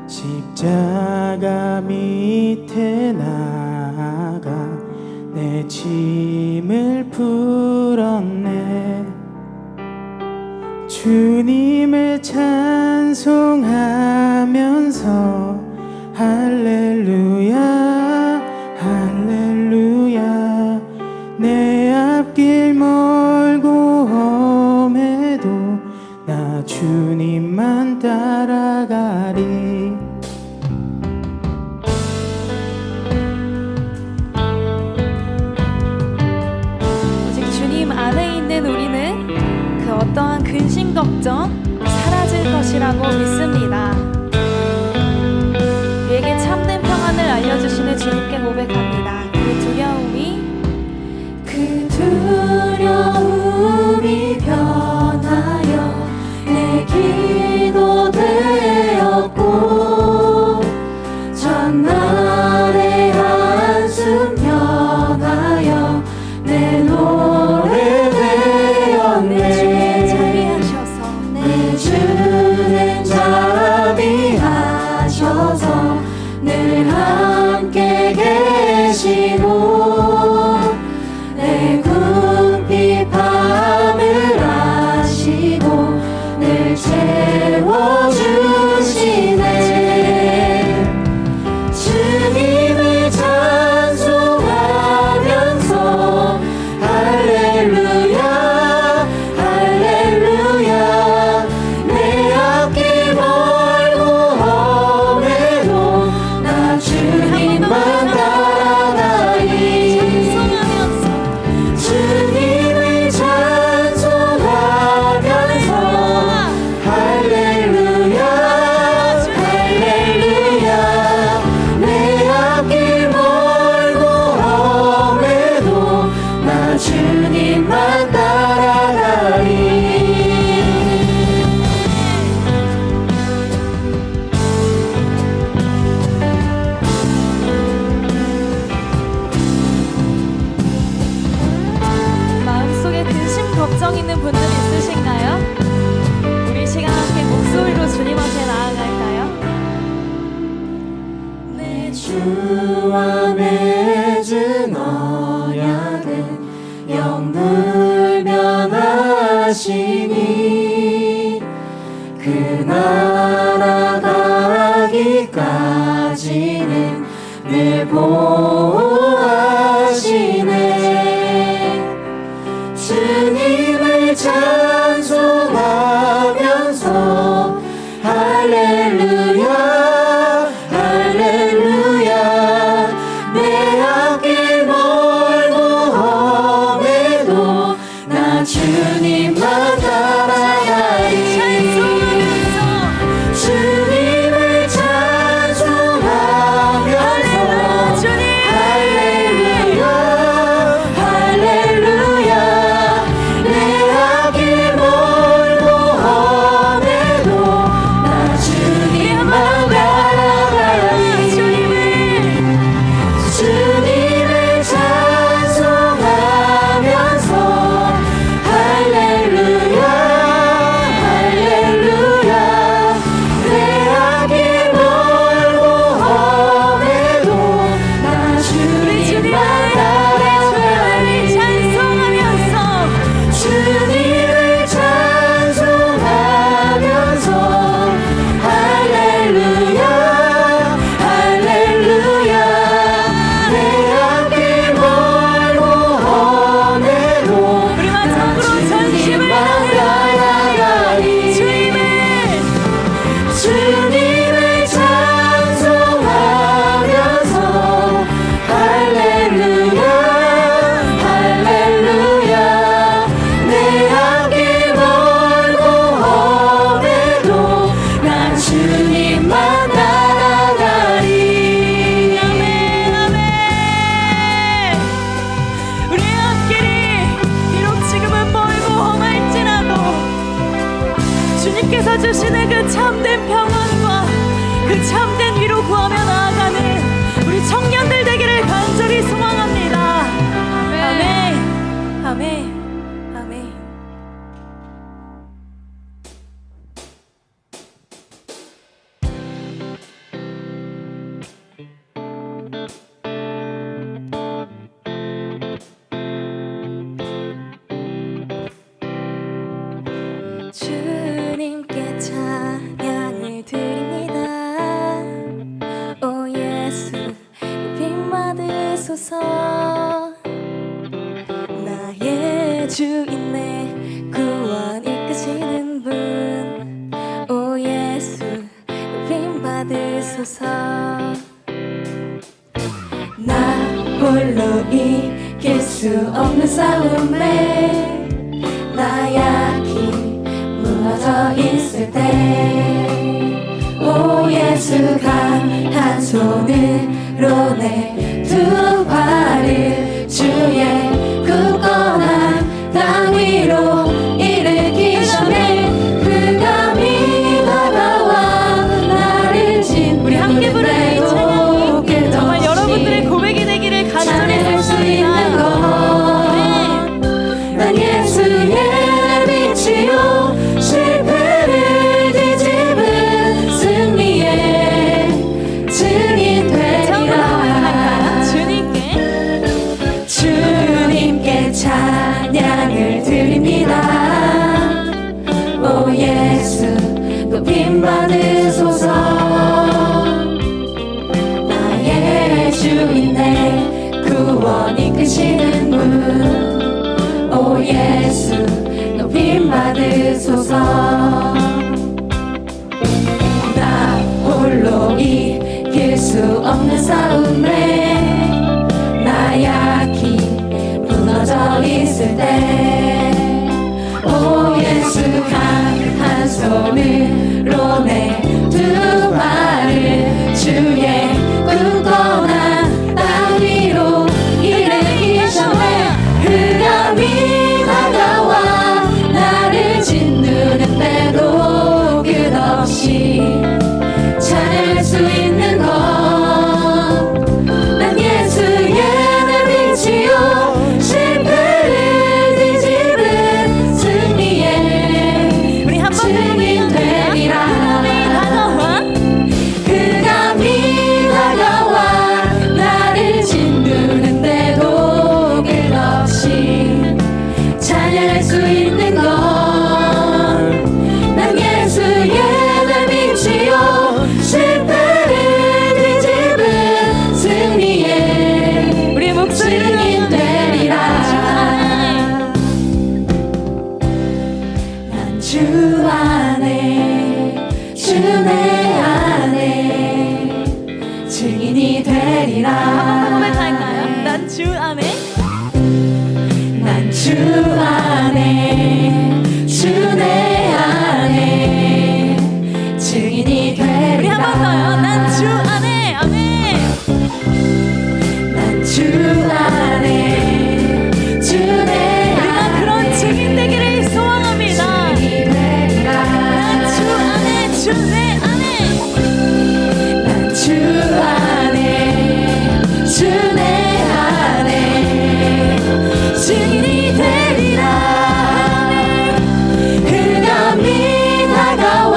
십자가 밑에 나가 내 짐을 풀었네. 주님을 찬송하면서 할렐루야 할렐루야. 내 앞길 멀고 험해도 나 주님만 따라가리. 오직 주님 안에 있는 우리는 그 어떠한 근심 걱정 사라질 것이라고 믿습니다. 우리에게 참된 평안을 알려주시는 주님께 고백합니다. 그 두려움이 변하여 내 기도 되었고 전날의 한숨 변하여 내 노래 되었네. 내 주는 자비하셔서 늘 함께 계시고 내 궁핍 밤을 아시고 늘 채워주시네. 주님을 찬송하면서 할렐루야 할렐루야. 내 앞길 멀고 험해도 나 주님만 따라가리. 주님을 찬송하면서 할렐루야 할렐루야. 내 앞길 멀고 험해도 나 주님만 따라가리. 마음속에 근심 걱정 있는 분들 있으신가요? 우리 시간 함께 목소리로 주님 앞에 나아갈까요? 내 주와 맺은 언약은 영불 변하시니 그 나라 가기까지는 늘 보호하시네. 주님을 찬송하면서 할렐루야 할렐루야. 내 앞길 멀고 험해도 나 주님만 따라가리. 주님을 찬송하면서 할렐루야 할렐루야. 내 앞길 멀고 험해도 나 주님만 따라가리. 주님을 찬송하면서 할렐루야 할렐루야. 내 앞길 멀고 험해도 나 주님만 따라가리. 주님을 찬송하면서 할렐루야 할렐루야. 내 앞길 멀고 험해도 나 주님만 따라가리. 주님을 찬송하면서 할렐루야 할렐루야. 내 앞길 멀고 험해도 나 주님만 따라가리. 아멘 아멘. 우리의 앞길이 비록 지금은 멀고 험할지라도 주님께서 주시는 그 참된 평안과 그 참된 위로 구하며 나아가는 우리 청년들 되기를 간절히 소망합니다. 아멘 아멘 아멘. 받으소서. 나의 주인내 구원 이끄시는 분, 오 예수 높임 받으소서. 나 홀로 이길 수 없는 싸움에 나 약히 무너져 있을 때, 오 예수 강한 손으로 내 두 발을 주의 굳건한 땅 위로 일으키시네. 그가 다가와 나를 짓는 우리 함께 부르는 이 찬양이 정말 여러분들의 고백이 되기를 간절히 소원합니다. 난 예수의 빛이요 실패를 뒤집은 승리의 증인 되리라. 주님께 찬양을 드립니다. 오 예수 높임 받으소서. 나의 주인내 구원 이끄시는 분, 오 예수 높임 받으소서. 나 홀로 이길 수 없는 싸움에 나 약히 무너져 있을 때, 오 예수 강한 손으로 내 두 발을 주의 굳건한 땅 위로 일으키시네. 그가 다가와 나를 짓누른데도 끝없이 찬양할 수 있는 것, 난 예수의 내 빛이요 실패를 뒤집은 승리의 우리 한 번 증인 되리라. 그가 다가와 나를 짓누른데도 끝없이 찬양할 수 있는 것, 난 예수의 내 빛이요 실패를 뒤집은 승리의 우리 목소리는 되리라. 난 주 안에 주 내 안에 증인이 되리라. 고백할까요? 난 주 안에 난 주 안에 주 내 안에 증인이 되리라. 우리 한 번 더요. 난 주 안에 아멘. 난 주 안에 주 내 안에 우리가 그런 증인 되기를 소원합니다. 난 주 안에 주 내 안에 난 주 안에 주 내 안에 증인이 되리라. 그가 다가와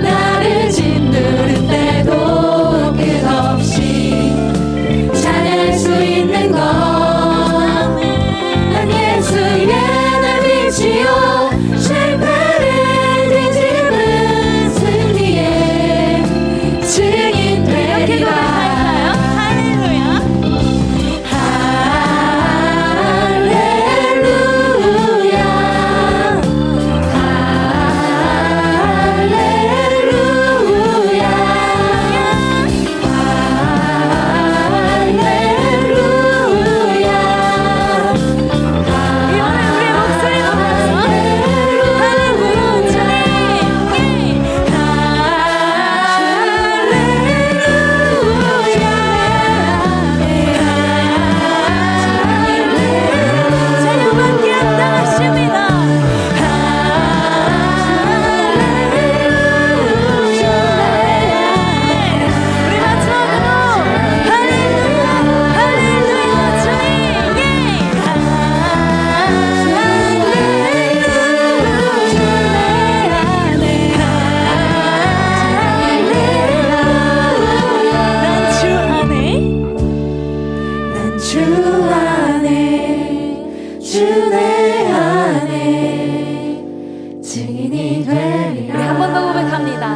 나를 짓누른데도 끝없이 찬양할 수 있는 것, 난 예수의 내 빛이요 실패를 뒤집은 승리의 증인 되리라. 할렐루야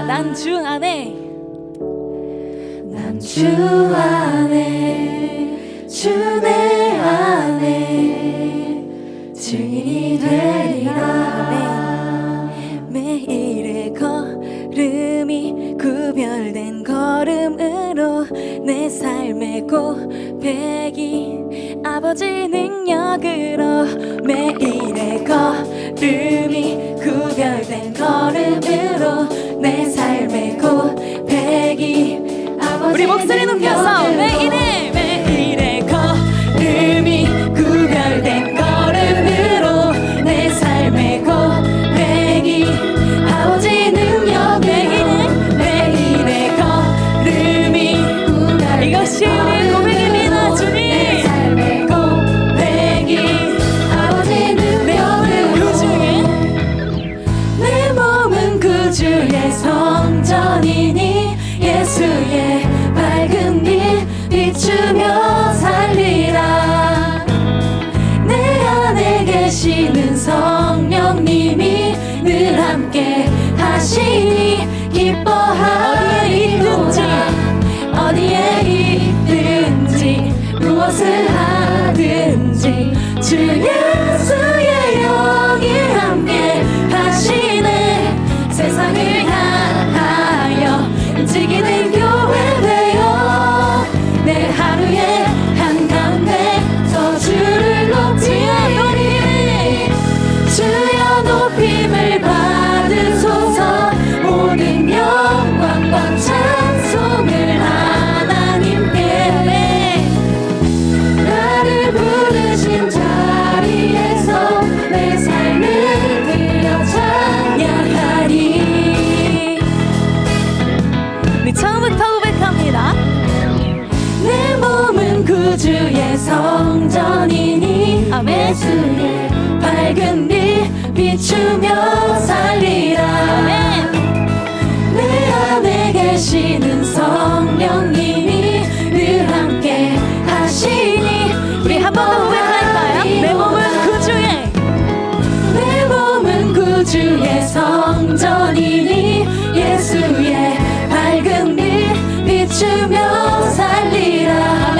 난 주 안에 난 주 안에 주 내 안에 증인이 되리라. 매일의 걸음이 구별된 걸음으로 내 삶의 고백이 아버지 능력으로 매일의 걸음이 구별된 걸음으로 내 삶의 고백이 아버지 우리 목소리 높여서 매일의 걸음이 구별된 걸음으로 내 삶의 고백이 아버지 능력 매일의 걸음이 이것이 우리의 고백입니다. 주님 내 삶의 고백이 아버지 능력 내 몸은 그 주의 성전이니 예수의 밝은 빛 비추며 살리라. 내 안에 계시는 성령님이 늘 함께 하시니 기뻐하리로다. 어디에 있든지 무엇을 하든지 주 예수의 영이 함께 하시네. 세상을 향하여 움직이는 교회 되어 내 하루의 한가운데서 주를 높이리. 주여 높임을 받으소서. 모든 영광과 찬송을 하나님께. 나를 부르신 자리에서 내 삶을 드려 찬양하리. 우리 처음부터 고백합니다. 내 몸은 구주의 성전이니 예수의 밝은 빛 비추며 살리라. 내 안에 계시는 성령님이 늘 함께 하시니 우리 한 번 더 고백할까요? 내 몸은 구주의 성전이니 예수의 밝은 빛 비추며 살리라.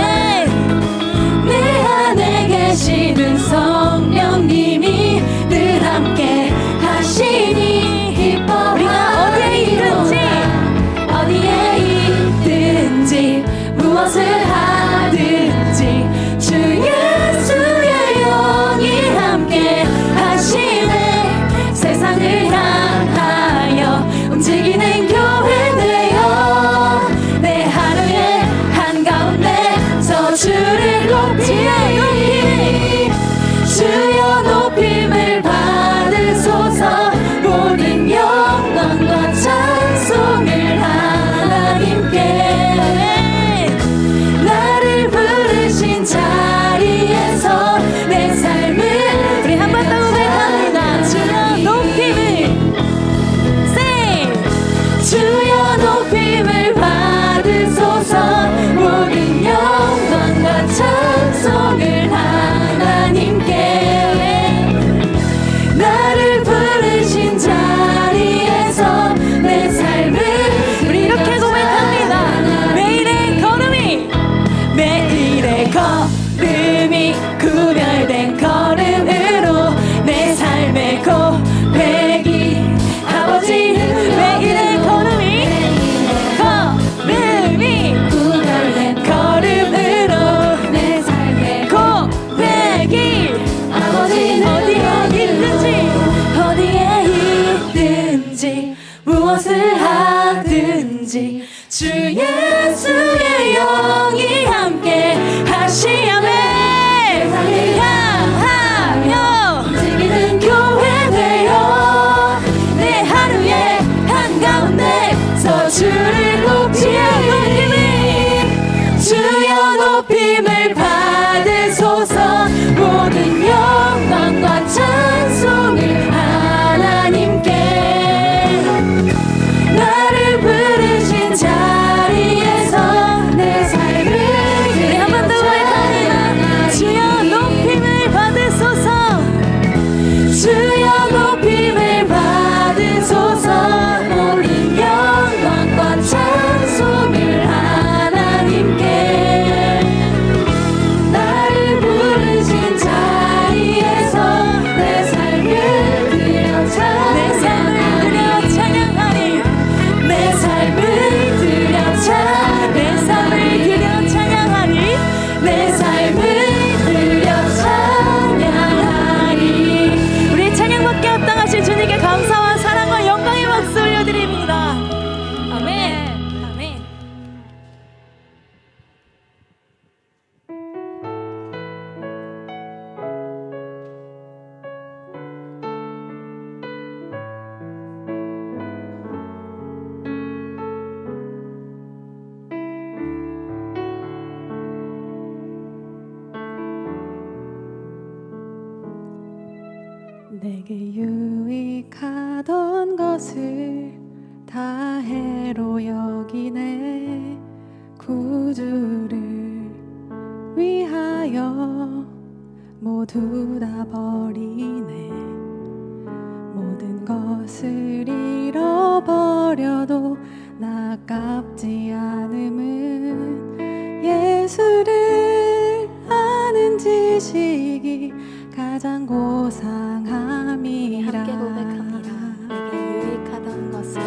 내 안에 계시는 성령님이 늘 함께 하시니 기뻐하리로다. 어디에 있든지 무엇을 하든지 주 예수의 영이 함께 하시네. 세상을 향하여 움직이는 교회 되어 내 하루의 한가운데서 주를 높이리. 주여 높임을 받으소서. 모든 영광과 찬송을 하나님께. 나를 부르신 자리에서 내 삶을 우리 한 번 더 고백합니다. 주여 높임을 주여 높임을 받으소서. 모든 영광과 찬송을 하나님께. 나를 부르신 자리에서 내 삶을 우리 이렇게 고백합니다. 매일의 걸음이 구별된 걸음으로 내 삶의 고백이 아버지 매일의 걸음이 구별된 걸음으로 내 삶의 고백이 아버지 어디에 있든지 무엇을 하든지 주 예수의 영이 함께 하시야매. 세상을 향하여 움직이는 교회 되어 내 하루의 한가운데서 주를 높이리. 주여 높임을 받으소서. 모든 영광과 찬송을 하나님께. 나를 부르신 자리에서 내 삶을 우리 한 번 더 고백합니다. 주여 높임을 받으소서. 주여 높임을 받으소서. 모든 영광과 찬송을 내게 유익하던 것을 다 해로 여기네. 구주를 위하여 모두 다 버리네. 모든 것을 잃어버려도 아깝지 않음은 예수를 아는 지식이 가장 고상함이라. 함께 고백합니다. 내게 유익하던 것을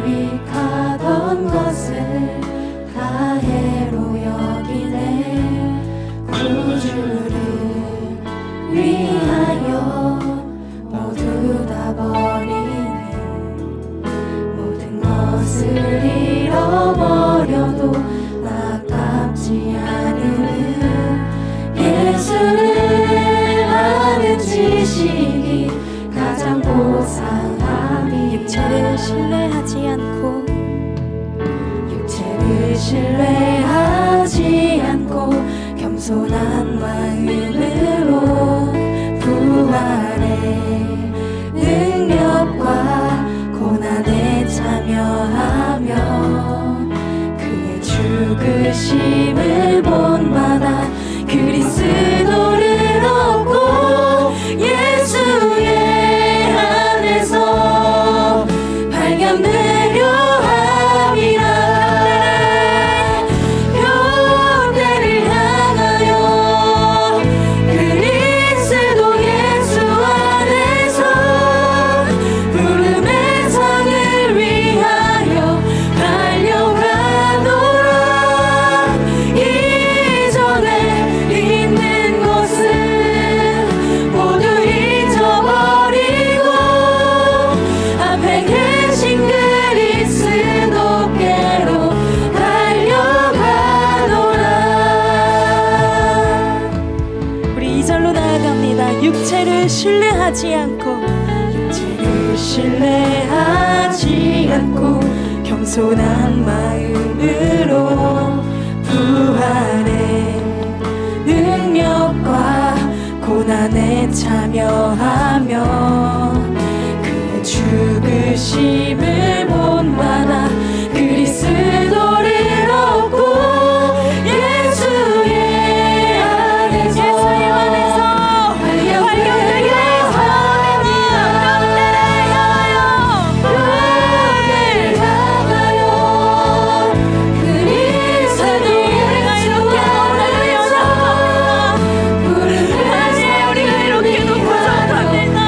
유익하던 것을 다 해로 여기네. 구주를 위하여 모두 다 버리네. 모든 것을 잃어버려도 아깝지 않은 예수를 아는 지식이 가장 고상함이. 육체를 신뢰하지 않고 육체를 신뢰하지 않고 겸손한 마음으로 부활의 능력과 고난에 참여하며 그의 죽으심을 본받아 그리스도를 얻고 예수의 안에서 발견되려 함이라. 표대를 향하여 그리스도 예수 안에서 부름의 상을 위하여 달려가노라. 이전에 있는 것은 모두 잊어버리고 앞에 계신 그리스도께로 달려가노라. 우리 2절로 나아갑니다. 육체를 신뢰하지 않고 육체를 신뢰하지 않고 겸손한 마음으로 부활의 능력과 고난에 참여하며 그의 죽으심을 본받아 그리스도를 얻고 예수의 안에서 발견되게 함이라. 표대를 향하여 그리스도 예수 안에서 부름의 우리가 이렇게 높아졌답니다.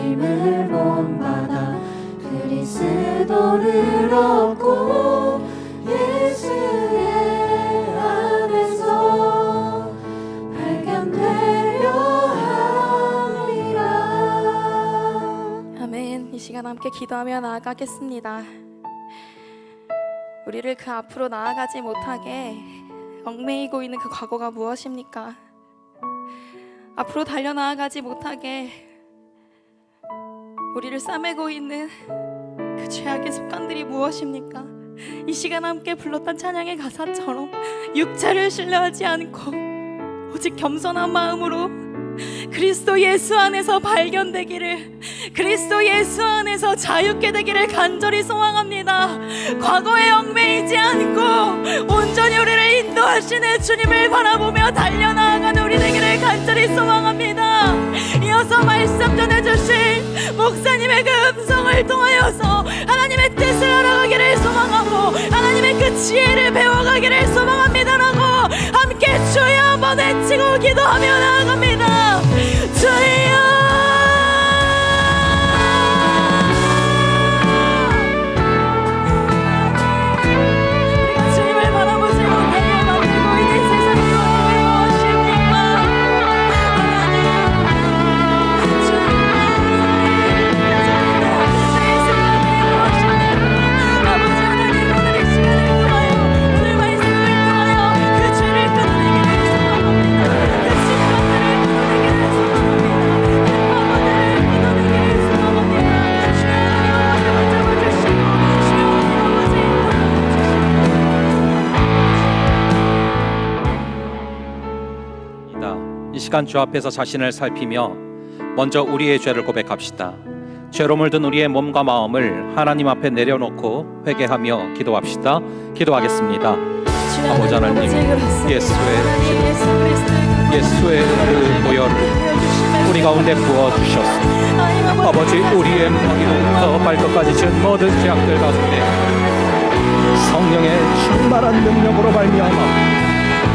주님을 본받아 그리스도를 얻고 예수의 안에서 발견되려 함이라. 아멘. 이 시간 함께 기도하며 나아가겠습니다. 우리를 그 앞으로 나아가지 못하게 얽매이고 있는 그 과거가 무엇입니까? 앞으로 달려나아가지 못하게 우리를 싸매고 있는 그 죄악의 습관들이 무엇입니까? 이 시간 함께 불렀던 찬양의 가사처럼 육체를 신뢰하지 않고 오직 겸손한 마음으로 그리스도 예수 안에서 발견되기를, 그리스도 예수 안에서 자유케 되기를 간절히 소망합니다. 과거에 얽매이지 않고 온전히 우리를 인도하시는 주님을 바라보며 달려나아가는 우리 되기를 간절히 소망합니다. 이어서 말씀 전해주신 목사님의 그 음성을 통하여서 하나님의 뜻을 알아가기를 소망하고 하나님의 그 지혜를 배워가기를 소망합니다라고 함께 주여 한번 외치고 기도하며 나아갑니다. 주여, 주님을 바라보지 못하게 만들고 있는 세상이 무엇입니까? 아버지 하나님, 오늘 이 시간을 통하여 오늘 말씀을 통하여 그 죄를 끊어내기를 소망합니다. 그 습관들을 끊어내기를 소망합니다. 그 과거들을 끊어내기를 소망합니다. 주여 아버지 붙잡아주시고 주여 아버지 이 시간 주 앞에서 자신을 살피며 먼저 우리의 죄를 고백합시다. 죄로 물든 우리의 몸과 마음을 하나님 앞에 내려놓고 회개하며 기도합시다. 기도하겠습니다. 아버지 하나님, 예수의 그 보혈을 우리 가운데 부어주셨습니다. 아버지, 우리의 머리로부터 발끝까지 지은 모든 죄악들 가운데 성령의 충만한 능력으로 말미암아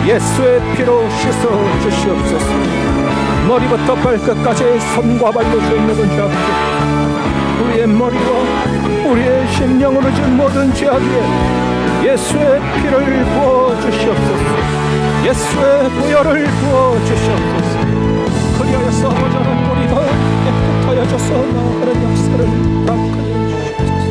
예수의 피로 씻어 주시옵소서. 머리부터 발끝까지 손과 발로 지은 모든 죄악들, 우리의 머리와 우리의 심령으로 지은 모든 죄악에 예수의 피를 부어 주시옵소서. 예수의 보혈을 부어 주시옵소서. 그리하여서 아버지 하나님, 우리가 깨끗하여져서 나아가는 역사를 허락하여 주시옵소서.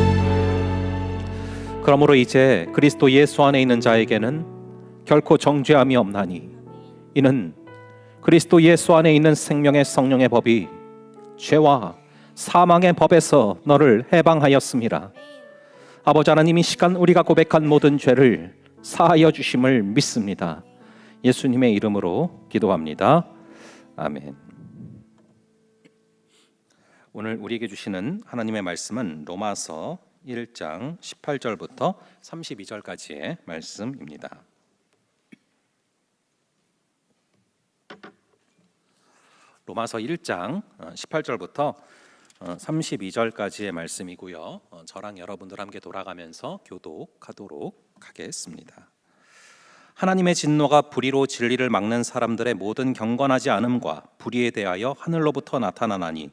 그러므로 이제 그리스도 예수 안에 있는 자에게는 결코 정죄함이 없나니, 이는 그리스도 예수 안에 있는 생명의 성령의 법이 죄와 사망의 법에서 너를 해방하였습니다. 아버지 하나님, 이 시간 우리가 고백한 모든 죄를 사하여 주심을 믿습니다. 예수님의 이름으로 기도합니다. 아멘. 오늘 우리에게 주시는 하나님의 말씀은 로마서 1장 18절부터 32절까지의 말씀입니다. 로마서 1장 18절부터 32절까지의 말씀이고요. 저랑 여러분들 함께 돌아가면서 교독하도록 하겠습니다. 하나님의 진노가 불의로 진리를 막는 사람들의 모든 경건하지 않음과 불의에 대하여 하늘로부터 나타나나니,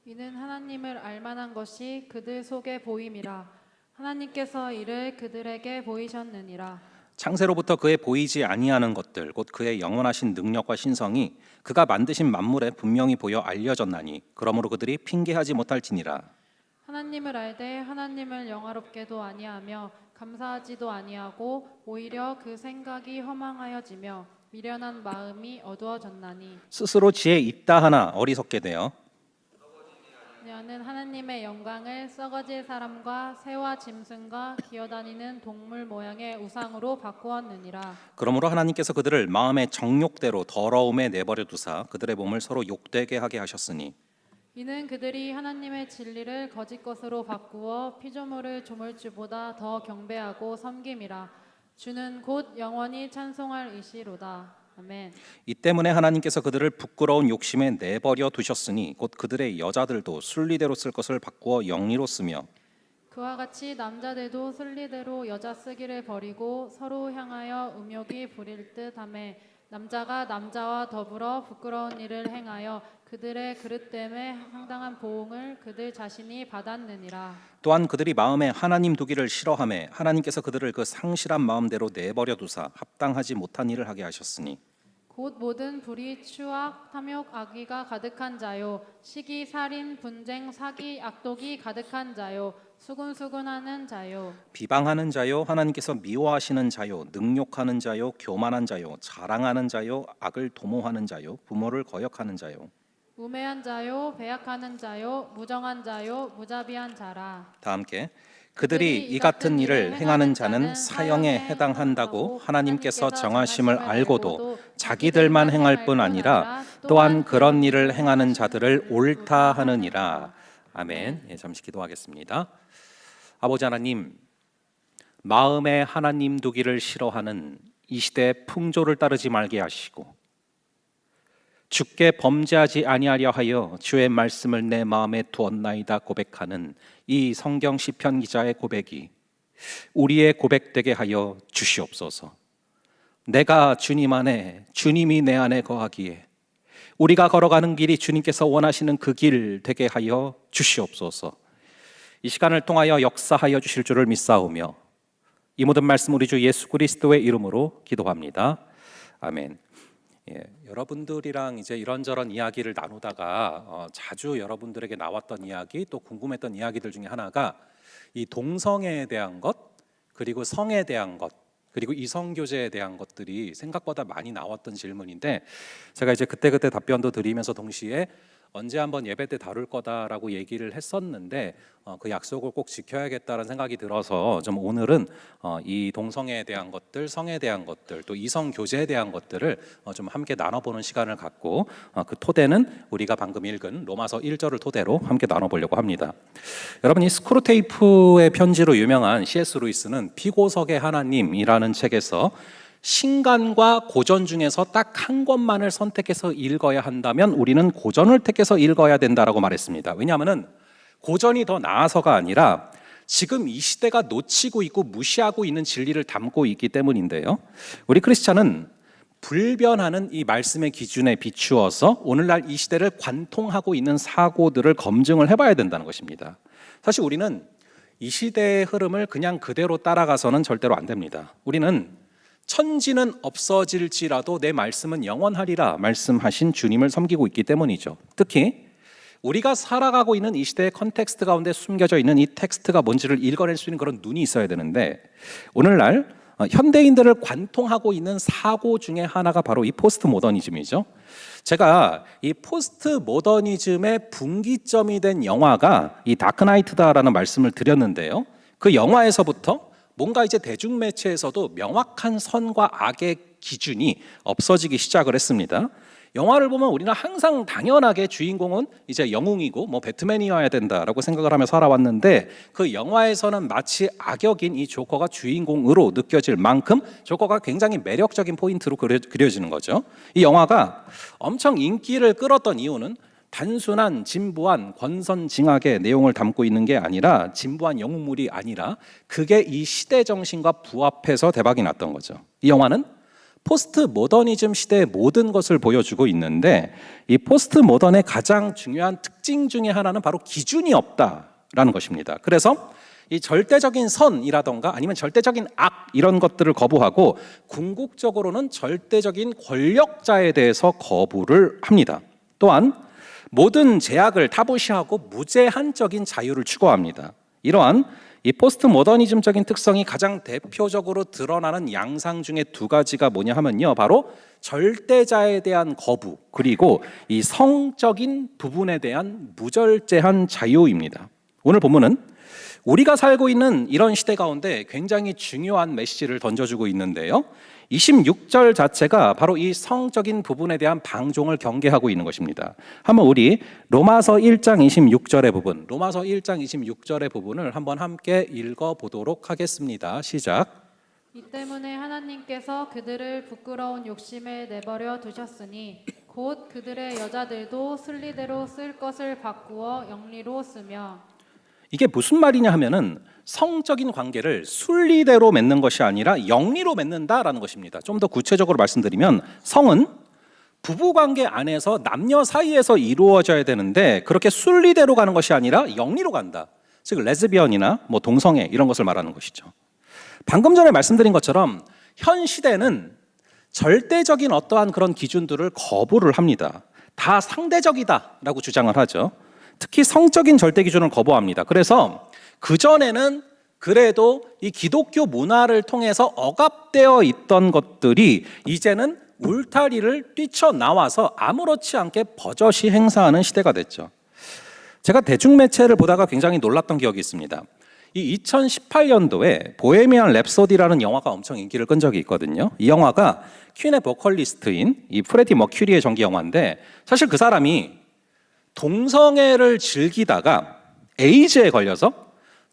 이는 하나님을 알만한 것이 그들 속에 보임이라. 하나님께서 이를 그들에게 보이셨느니라. 창세로부터 그의 보이지 아니하는 것들, 곧 그의 영원하신 능력과 신성이 그가 만드신 만물에 분명히 보여 알려졌나니, 그러므로 그들이 핑계하지 못할지니라. 하나님을 알되 하나님을 영화롭게도 아니하며 감사하지도 아니하고 오히려 그 생각이 허망하여지며 미련한 마음이 어두워졌나니, 스스로 지혜 있다 하나 어리석게 되어 그녀는 하나님의 영광을 썩어질 사람과 새와 짐승과 기어다니는 동물 모양의 우상으로 바꾸었느니라. 그러므로 하나님께서 그들을 마음의 정욕대로 더러움에 내버려 두사 그들의 몸을 서로 욕되게 하게 하셨으니, 이는 그들이 하나님의 진리를 거짓 것으로 바꾸어 피조물을 조물주보다 더 경배하고 섬김이라. 주는 곧 영원히 찬송할 이시로다. 아멘. 이 때문에 하나님께서 그들을 부끄러운 욕심에 내버려 두셨으니, 곧 그들의 여자들도 순리대로 쓸 것을 바꾸어 영리로 쓰며, 그와 같이 남자들도 순리대로 여자 쓰기를 버리고 서로 향하여 음욕이 부릴 듯하며, 남자가 남자와 더불어 부끄러운 일을 행하여 그들의 그릇됨에 상당한 보응을 그들 자신이 받았느니라. 또한 그들이 마음에 하나님 두기를 싫어하매 하나님께서 그들을 그 상실한 마음대로 내버려 두사 합당하지 못한 일을 하게 하셨으니 곧 모든 불의, 추악, 탐욕, 악의가 가득한 자요, 시기, 살인, 분쟁, 사기, 악독이 가득한 자요, 수군수군하는 자요, 비방하는 자요 하나님께서 미워하시는 자요 능욕하는 자요 교만한 자요 자랑하는 자요 악을 도모하는 자요 부모를 거역하는 자요. 우매한 자요, 배약하는 자요, 무정한 자요, 무자비한 자라. 다 함께 그들이 이 같은 일을 행하는 자는 사형에 해당한다고 하나님께서 정하심을 알고도 자기들만 행할 뿐 아니라 또한 그런 일을 행하는 자들을 옳다 하느니라. 아멘. 예, 잠시 기도하겠습니다. 아버지 하나님, 마음에 하나님 두기를 싫어하는 이 시대의 풍조를 따르지 말게 하시고 주께 범죄하지 아니하려 하여 주의 말씀을 내 마음에 두었나이다 고백하는 이 성경 시편 기자의 고백이 우리의 고백되게 하여 주시옵소서. 내가 주님 안에, 주님이 내 안에 거하기에 우리가 걸어가는 길이 주님께서 원하시는 그 길 되게 하여 주시옵소서. 이 시간을 통하여 역사하여 주실 줄을 믿사오며 이 모든 말씀 우리 주 예수 그리스도의 이름으로 기도합니다. 아멘. 예, 여러분들이랑 이제 이런저런 이야기를 나누다가 자주 여러분들에게 나왔던 이야기, 또 궁금했던 이야기들 중에 하나가 이 동성애에 대한 것, 그리고 성에 대한 것, 그리고 이성교제에 대한 것들이 생각보다 많이 나왔던 질문인데, 제가 이제 그때그때 답변도 드리면서 동시에 언제 한번 예배 때 다룰 거다라고 얘기를 했었는데 그 약속을 꼭 지켜야겠다는 생각이 들어서 좀 오늘은 이 동성애에 대한 것들, 성에 대한 것들, 또 이성 교제에 대한 것들을 좀 함께 나눠보는 시간을 갖고 그 토대는 우리가 방금 읽은 로마서 1절을 토대로 함께 나눠보려고 합니다. 여러분, 이 스크루테이프의 편지로 유명한 C.S. 루이스는 피고석의 하나님이라는 책에서 신간과 고전 중에서 딱 한 권만을 선택해서 읽어야 한다면 우리는 고전을 택해서 읽어야 된다라고 말했습니다. 왜냐하면 고전이 더 나아서가 아니라 지금 이 시대가 놓치고 있고 무시하고 있는 진리를 담고 있기 때문인데요. 우리 크리스찬은 불변하는 이 말씀의 기준에 비추어서 오늘날 이 시대를 관통하고 있는 사고들을 검증을 해봐야 된다는 것입니다. 사실 우리는 이 시대의 흐름을 그냥 그대로 따라가서는 절대로 안 됩니다. 우리는 천지는 없어질지라도 내 말씀은 영원하리라 말씀하신 주님을 섬기고 있기 때문이죠. 특히 우리가 살아가고 있는 이 시대의 컨텍스트 가운데 숨겨져 있는 이 텍스트가 뭔지를 읽어낼 수 있는 그런 눈이 있어야 되는데, 오늘날 현대인들을 관통하고 있는 사고 중에 하나가 바로 이 포스트 모더니즘이죠. 제가 이 포스트 모더니즘의 분기점이 된 영화가 이 다크나이트다라는 말씀을 드렸는데요. 그 영화에서부터 뭔가 이제 대중매체에서도 명확한 선과 악의 기준이 없어지기 시작을 했습니다. 영화를 보면 우리는 항상 당연하게 주인공은 이제 영웅이고 뭐 배트맨이어야 된다라고 생각을 하며 살아왔는데, 그 영화에서는 마치 악역인 이 조커가 주인공으로 느껴질 만큼 조커가 굉장히 매력적인 포인트로 그려지는 거죠. 이 영화가 엄청 인기를 끌었던 이유는 단순한 진부한 권선징악의 내용을 담고 있는 게 아니라, 진부한 영웅물이 아니라 그게 이 시대 정신과 부합해서 대박이 났던 거죠. 이 영화는 포스트 모더니즘 시대의 모든 것을 보여주고 있는데, 이 포스트 모던의 가장 중요한 특징 중에 하나는 바로 기준이 없다라는 것입니다. 그래서 이 절대적인 선이라던가 아니면 절대적인 악 이런 것들을 거부하고 궁극적으로는 절대적인 권력자에 대해서 거부를 합니다. 또한 모든 제약을 타부시하고 무제한적인 자유를 추구합니다. 이러한 이 포스트 모더니즘적인 특성이 가장 대표적으로 드러나는 양상 중에 두 가지가 뭐냐 하면요, 바로 절대자에 대한 거부, 그리고 이 성적인 부분에 대한 무절제한 자유입니다. 오늘 본문은 우리가 살고 있는 이런 시대 가운데 굉장히 중요한 메시지를 던져주고 있는데요, 26절 자체가 바로 이 성적인 부분에 대한 방종을 경계하고 있는 것입니다. 한번 우리 로마서 1장 26절의 부분, 로마서 1장 26절의 부분을 한번 함께 읽어보도록 하겠습니다. 시작. 이 때문에 하나님께서 그들을 부끄러운 욕심에 내버려 두셨으니 곧 그들의 여자들도 순리대로 쓸 것을 바꾸어 영리로 쓰며. 이게 무슨 말이냐 하면은 성적인 관계를 순리대로 맺는 것이 아니라 영리로 맺는다라는 것입니다. 좀 더 구체적으로 말씀드리면 성은 부부관계 안에서 남녀 사이에서 이루어져야 되는데 그렇게 순리대로 가는 것이 아니라 영리로 간다. 즉 레즈비언이나 뭐 동성애 이런 것을 말하는 것이죠. 방금 전에 말씀드린 것처럼 현 시대는 절대적인 어떠한 그런 기준들을 거부를 합니다. 다 상대적이다라고 주장을 하죠. 특히 성적인 절대 기준을 거부합니다. 그래서 그전에는 그래도 이 기독교 문화를 통해서 억압되어 있던 것들이 이제는 울타리를 뛰쳐나와서 아무렇지 않게 버젓이 행사하는 시대가 됐죠. 제가 대중매체를 보다가 굉장히 놀랐던 기억이 있습니다. 이 2018년도에 보헤미안 랩소디라는 영화가 엄청 인기를 끈 적이 있거든요. 이 영화가 퀸의 보컬리스트인 이 프레디 머큐리의 전기 영화인데 사실 그 사람이 동성애를 즐기다가 에이즈에 걸려서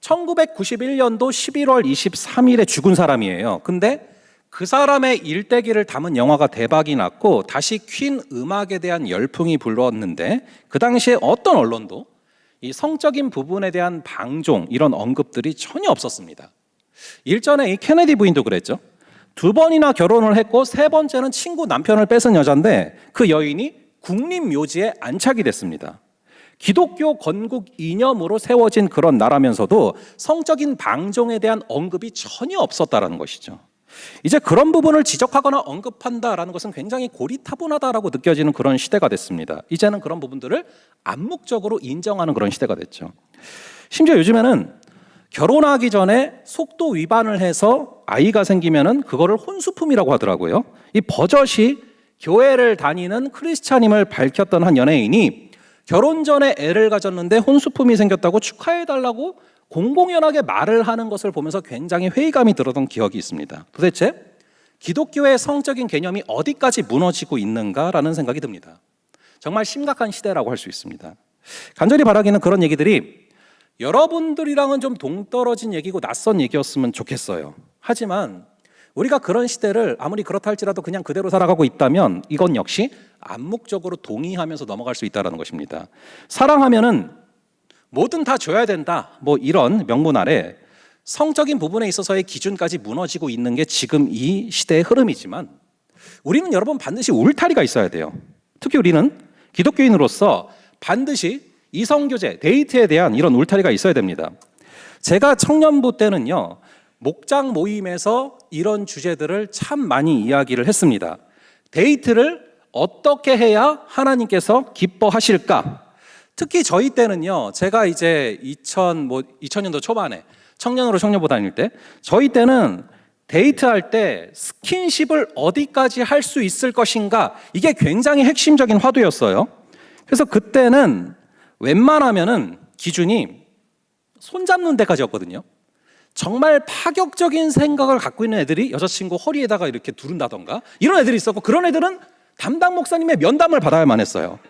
1991년도 11월 23일에 죽은 사람이에요. 근데 그 사람의 일대기를 담은 영화가 대박이 났고 다시 퀸 음악에 대한 열풍이 불렀는데 그 당시에 어떤 언론도 이 성적인 부분에 대한 방종 이런 언급들이 전혀 없었습니다. 일전에 이 케네디 부인도 그랬죠. 2번이나 결혼을 했고 3번째는 친구 남편을 뺏은 여자인데 그 여인이 국립묘지에 안착이 됐습니다. 기독교 건국 이념으로 세워진 그런 나라면서도 성적인 방종에 대한 언급이 전혀 없었다라는 것이죠. 이제 그런 부분을 지적하거나 언급한다라는 것은 굉장히 고리타분하다라고 느껴지는 그런 시대가 됐습니다. 이제는 그런 부분들을 암묵적으로 인정하는 그런 시대가 됐죠. 심지어 요즘에는 결혼하기 전에 속도 위반을 해서 아이가 생기면은 그거를 혼수품이라고 하더라고요. 이 버젓이 교회를 다니는 크리스찬임을 밝혔던 한 연예인이 결혼 전에 애를 가졌는데 혼수품이 생겼다고 축하해달라고 공공연하게 말을 하는 것을 보면서 굉장히 회의감이 들었던 기억이 있습니다. 도대체 기독교의 성적인 개념이 어디까지 무너지고 있는가라는 생각이 듭니다. 정말 심각한 시대라고 할 수 있습니다. 간절히 바라기는 그런 얘기들이 여러분들이랑은 좀 동떨어진 얘기고 낯선 얘기였으면 좋겠어요. 하지만 우리가 그런 시대를 아무리 그렇다 할지라도 그냥 그대로 살아가고 있다면 이건 역시 암묵적으로 동의하면서 넘어갈 수 있다는 것입니다. 사랑하면은 뭐든 다 줘야 된다, 뭐 이런 명분 아래 성적인 부분에 있어서의 기준까지 무너지고 있는 게 지금 이 시대의 흐름이지만 우리는 여러분 반드시 울타리가 있어야 돼요. 특히 우리는 기독교인으로서 반드시 이성교제, 데이트에 대한 이런 울타리가 있어야 됩니다. 제가 청년부 때는요, 목장 모임에서 이런 주제들을 참 많이 이야기를 했습니다. 데이트를 어떻게 해야 하나님께서 기뻐하실까? 특히 저희 때는요, 제가 이제 2000년도 초반에 청년으로 청년부 다닐 때 저희 때는 데이트할 때 스킨십을 어디까지 할 수 있을 것인가, 이게 굉장히 핵심적인 화두였어요. 그래서 그때는 웬만하면은 기준이 손잡는 데까지였거든요. 정말 파격적인 생각을 갖고 있는 애들이 여자친구 허리에다가 이렇게 두른다던가 이런 애들이 있었고, 그런 애들은 담당 목사님의 면담을 받아야만 했어요.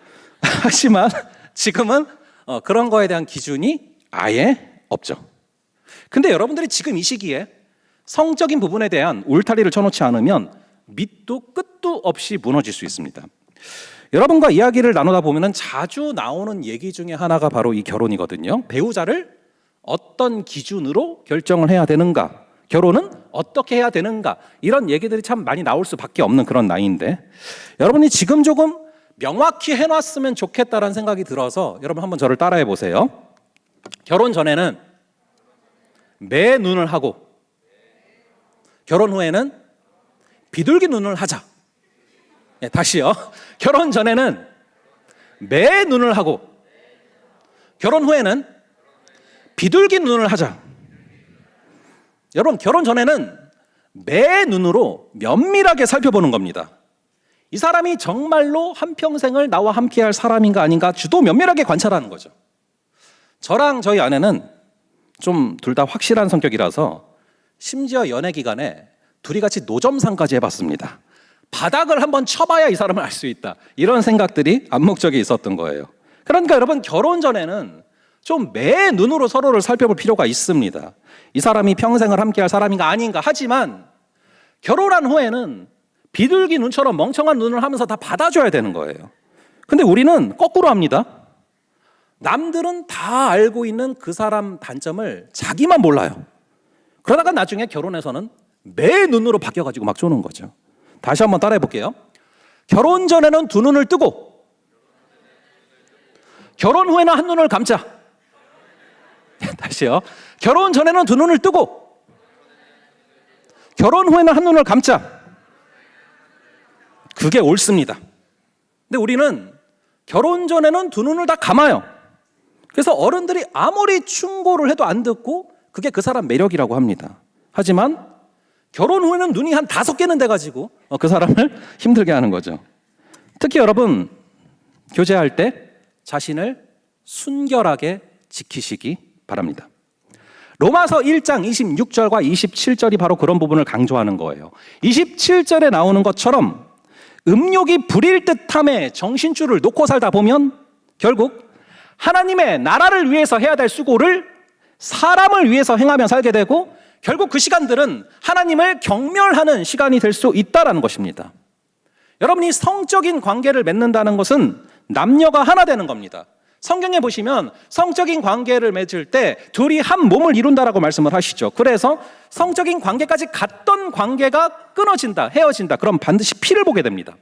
하지만 지금은 그런 거에 대한 기준이 아예 없죠. 근데 여러분들이 지금 이 시기에 성적인 부분에 대한 울타리를 쳐놓지 않으면 밑도 끝도 없이 무너질 수 있습니다. 여러분과 이야기를 나누다 보면 자주 나오는 얘기 중에 하나가 바로 이 결혼이거든요. 배우자를 어떤 기준으로 결정을 해야 되는가, 결혼은 어떻게 해야 되는가, 이런 얘기들이 참 많이 나올 수밖에 없는 그런 나이인데, 여러분이 지금 조금 명확히 해놨으면 좋겠다라는 생각이 들어서 여러분 한번 저를 따라해 보세요. 결혼 전에는 매 눈을 하고 결혼 후에는 비둘기 눈을 하자. 네, 다시요. 결혼 전에는 매 눈을 하고 결혼 후에는 비둘기 눈을 하자. 여러분, 결혼 전에는 매 눈으로 면밀하게 살펴보는 겁니다. 이 사람이 정말로 한평생을 나와 함께할 사람인가 아닌가 주도 면밀하게 관찰하는 거죠. 저랑 저희 아내는 좀 둘 다 확실한 성격이라서 심지어 연애 기간에 둘이 같이 노점상까지 해봤습니다. 바닥을 한번 쳐봐야 이 사람을 알 수 있다, 이런 생각들이 암묵적에 있었던 거예요. 그러니까 여러분, 결혼 전에는 좀 매 눈으로 서로를 살펴볼 필요가 있습니다. 이 사람이 평생을 함께할 사람인가 아닌가. 하지만 결혼한 후에는 비둘기 눈처럼 멍청한 눈을 하면서 다 받아줘야 되는 거예요. 근데 우리는 거꾸로 합니다. 남들은 다 알고 있는 그 사람 단점을 자기만 몰라요. 그러다가 나중에 결혼해서는 매 눈으로 바뀌어가지고 막 쪼는 거죠. 다시 한번 따라해 볼게요. 결혼 전에는 두 눈을 뜨고 결혼 후에는 한 눈을 감자. 다시요. 결혼 전에는 두 눈을 뜨고 결혼 후에는 한 눈을 감자. 그게 옳습니다. 근데 우리는 결혼 전에는 두 눈을 다 감아요. 그래서 어른들이 아무리 충고를 해도 안 듣고 그게 그 사람 매력이라고 합니다. 하지만 결혼 후에는 눈이 한 5개는 돼가지고 그 사람을 힘들게 하는 거죠. 특히 여러분 교제할 때 자신을 순결하게 지키시기 바랍니다. 로마서 1장 26절과 27절이 바로 그런 부분을 강조하는 거예요. 27절에 나오는 것처럼 음욕이 부릴 듯함에 정신줄을 놓고 살다 보면 결국 하나님의 나라를 위해서 해야 될 수고를 사람을 위해서 행하며 살게 되고 결국 그 시간들은 하나님을 경멸하는 시간이 될 수 있다는 것입니다. 여러분이 성적인 관계를 맺는다는 것은 남녀가 하나 되는 겁니다. 성경에 보시면 성적인 관계를 맺을 때 둘이 한 몸을 이룬다라고 말씀을 하시죠. 그래서 성적인 관계까지 갔던 관계가 끊어진다, 헤어진다, 그럼 반드시 피를 보게 됩니다.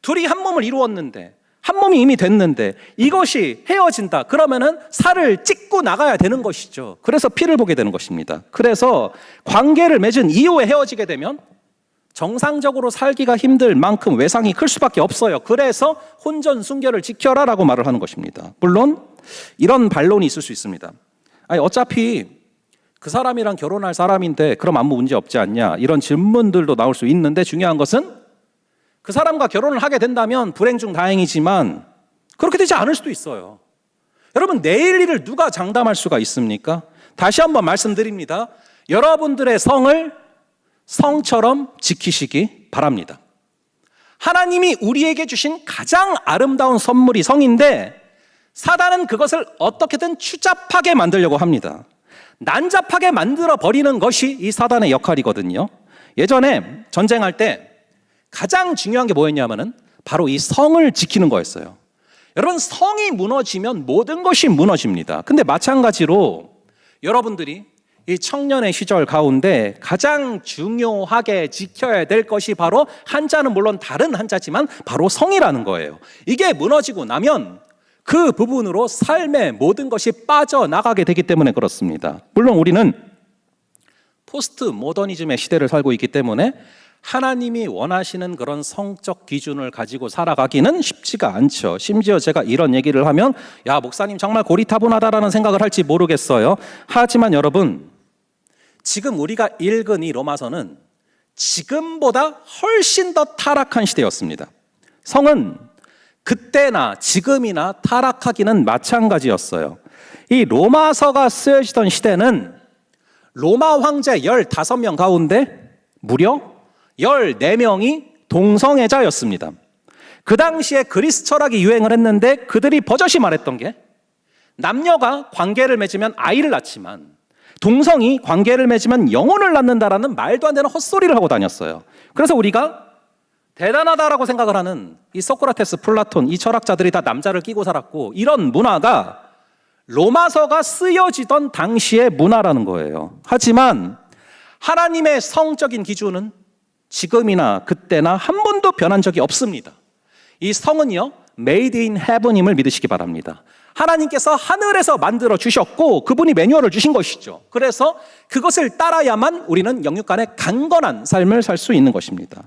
둘이 한 몸을 이루었는데, 한 몸이 이미 됐는데 이것이 헤어진다, 그러면은 살을 찢고 나가야 되는 것이죠. 그래서 피를 보게 되는 것입니다. 그래서 관계를 맺은 이후에 헤어지게 되면 정상적으로 살기가 힘들 만큼 외상이 클 수밖에 없어요. 그래서 혼전 순결을 지켜라 라고 말을 하는 것입니다. 물론 이런 반론이 있을 수 있습니다. 아니 어차피 그 사람이랑 결혼할 사람인데 그럼 아무 문제 없지 않냐, 이런 질문들도 나올 수 있는데 중요한 것은 그 사람과 결혼을 하게 된다면 불행 중 다행이지만 그렇게 되지 않을 수도 있어요. 여러분 내일 일을 누가 장담할 수가 있습니까? 다시 한번 말씀드립니다. 여러분들의 성을 성처럼 지키시기 바랍니다. 하나님이 우리에게 주신 가장 아름다운 선물이 성인데 사단은 그것을 어떻게든 추잡하게 만들려고 합니다. 난잡하게 만들어 버리는 것이 이 사단의 역할이거든요. 예전에 전쟁할 때 가장 중요한 게 뭐였냐면은 바로 이 성을 지키는 거였어요. 여러분 성이 무너지면 모든 것이 무너집니다. 근데 마찬가지로 여러분들이 이 청년의 시절 가운데 가장 중요하게 지켜야 될 것이 바로 한자는 물론 다른 한자지만 바로 성이라는 거예요. 이게 무너지고 나면 그 부분으로 삶의 모든 것이 빠져나가게 되기 때문에 그렇습니다. 물론 우리는 포스트 모더니즘의 시대를 살고 있기 때문에 하나님이 원하시는 그런 성적 기준을 가지고 살아가기는 쉽지가 않죠. 심지어 제가 이런 얘기를 하면 야 목사님 정말 고리타분하다라는 생각을 할지 모르겠어요. 하지만 여러분 지금 우리가 읽은 이 로마서는 지금보다 훨씬 더 타락한 시대였습니다. 성은 그때나 지금이나 타락하기는 마찬가지였어요. 이 로마서가 쓰여지던 시대는 로마 황제 15명 가운데 무려 14명이 동성애자였습니다. 그 당시에 그리스 철학이 유행을 했는데 그들이 버젓이 말했던 게 남녀가 관계를 맺으면 아이를 낳지만 동성이 관계를 맺으면 영혼을 낳는다라는 말도 안 되는 헛소리를 하고 다녔어요. 그래서 우리가 대단하다라고 생각을 하는 이 소크라테스, 플라톤, 이 철학자들이 다 남자를 끼고 살았고 이런 문화가 로마서가 쓰여지던 당시의 문화라는 거예요. 하지만 하나님의 성적인 기준은 지금이나 그때나 한 번도 변한 적이 없습니다. 이 성은요, made in heaven임을 믿으시기 바랍니다. 하나님께서 하늘에서 만들어 주셨고 그분이 매뉴얼을 주신 것이죠. 그래서 그것을 따라야만 우리는 영육 간의 강건한 삶을 살 수 있는 것입니다.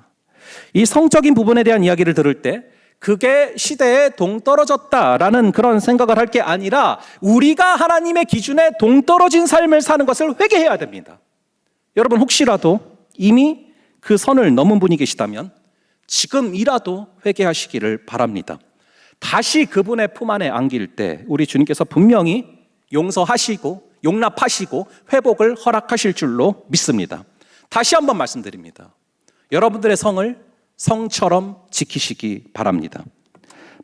이 성적인 부분에 대한 이야기를 들을 때 그게 시대에 동떨어졌다라는 그런 생각을 할 게 아니라 우리가 하나님의 기준에 동떨어진 삶을 사는 것을 회개해야 됩니다. 여러분 혹시라도 이미 그 선을 넘은 분이 계시다면 지금이라도 회개하시기를 바랍니다. 다시 그분의 품 안에 안길 때 우리 주님께서 분명히 용서하시고 용납하시고 회복을 허락하실 줄로 믿습니다. 다시 한번 말씀드립니다. 여러분들의 성을 성처럼 지키시기 바랍니다.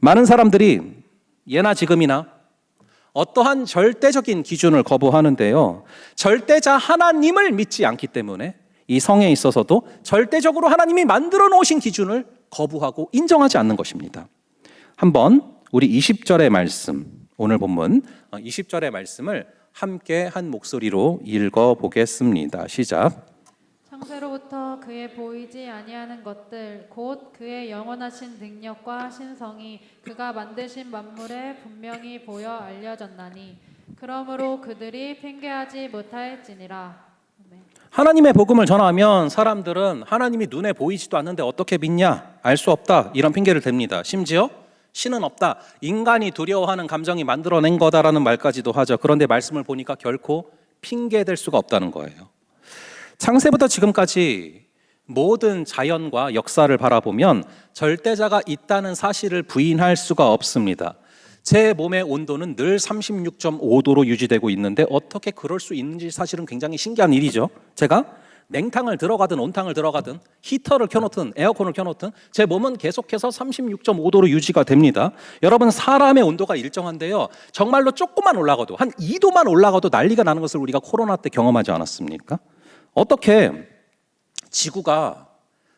많은 사람들이 예나 지금이나 어떠한 절대적인 기준을 거부하는데요, 절대자 하나님을 믿지 않기 때문에 이 성에 있어서도 절대적으로 하나님이 만들어 놓으신 기준을 거부하고 인정하지 않는 것입니다. 한번 우리 20절의 말씀, 오늘 본문 20절의 말씀을 함께 한 목소리로 읽어보겠습니다. 시작. 창세로부터 그의 보이지 아니하는 것들 곧 그의 영원하신 능력과 신성이 그가 만드신 만물에 분명히 보여 알려졌나니 그러므로 그들이 핑계하지 못하였지니라. 아멘. 하나님의 복음을 전하면 사람들은 하나님이 눈에 보이지도 않는데 어떻게 믿냐? 알 수 없다. 이런 핑계를 댑니다. 심지어 신은 없다. 인간이 두려워하는 감정이 만들어낸 거다라는 말까지도 하죠. 그런데 말씀을 보니까 결코 핑계될 수가 없다는 거예요. 창세부터 지금까지 모든 자연과 역사를 바라보면 절대자가 있다는 사실을 부인할 수가 없습니다. 제 몸의 온도는 늘 36.5도로 유지되고 있는데 어떻게 그럴 수 있는지 사실은 굉장히 신기한 일이죠. 제가 냉탕을 들어가든 온탕을 들어가든 히터를 켜놓든 에어컨을 켜놓든 제 몸은 계속해서 36.5도로 유지가 됩니다. 여러분, 사람의 온도가 일정한데요, 정말로 조금만 올라가도 한 2도만 올라가도 난리가 나는 것을 우리가 코로나 때 경험하지 않았습니까? 어떻게 지구가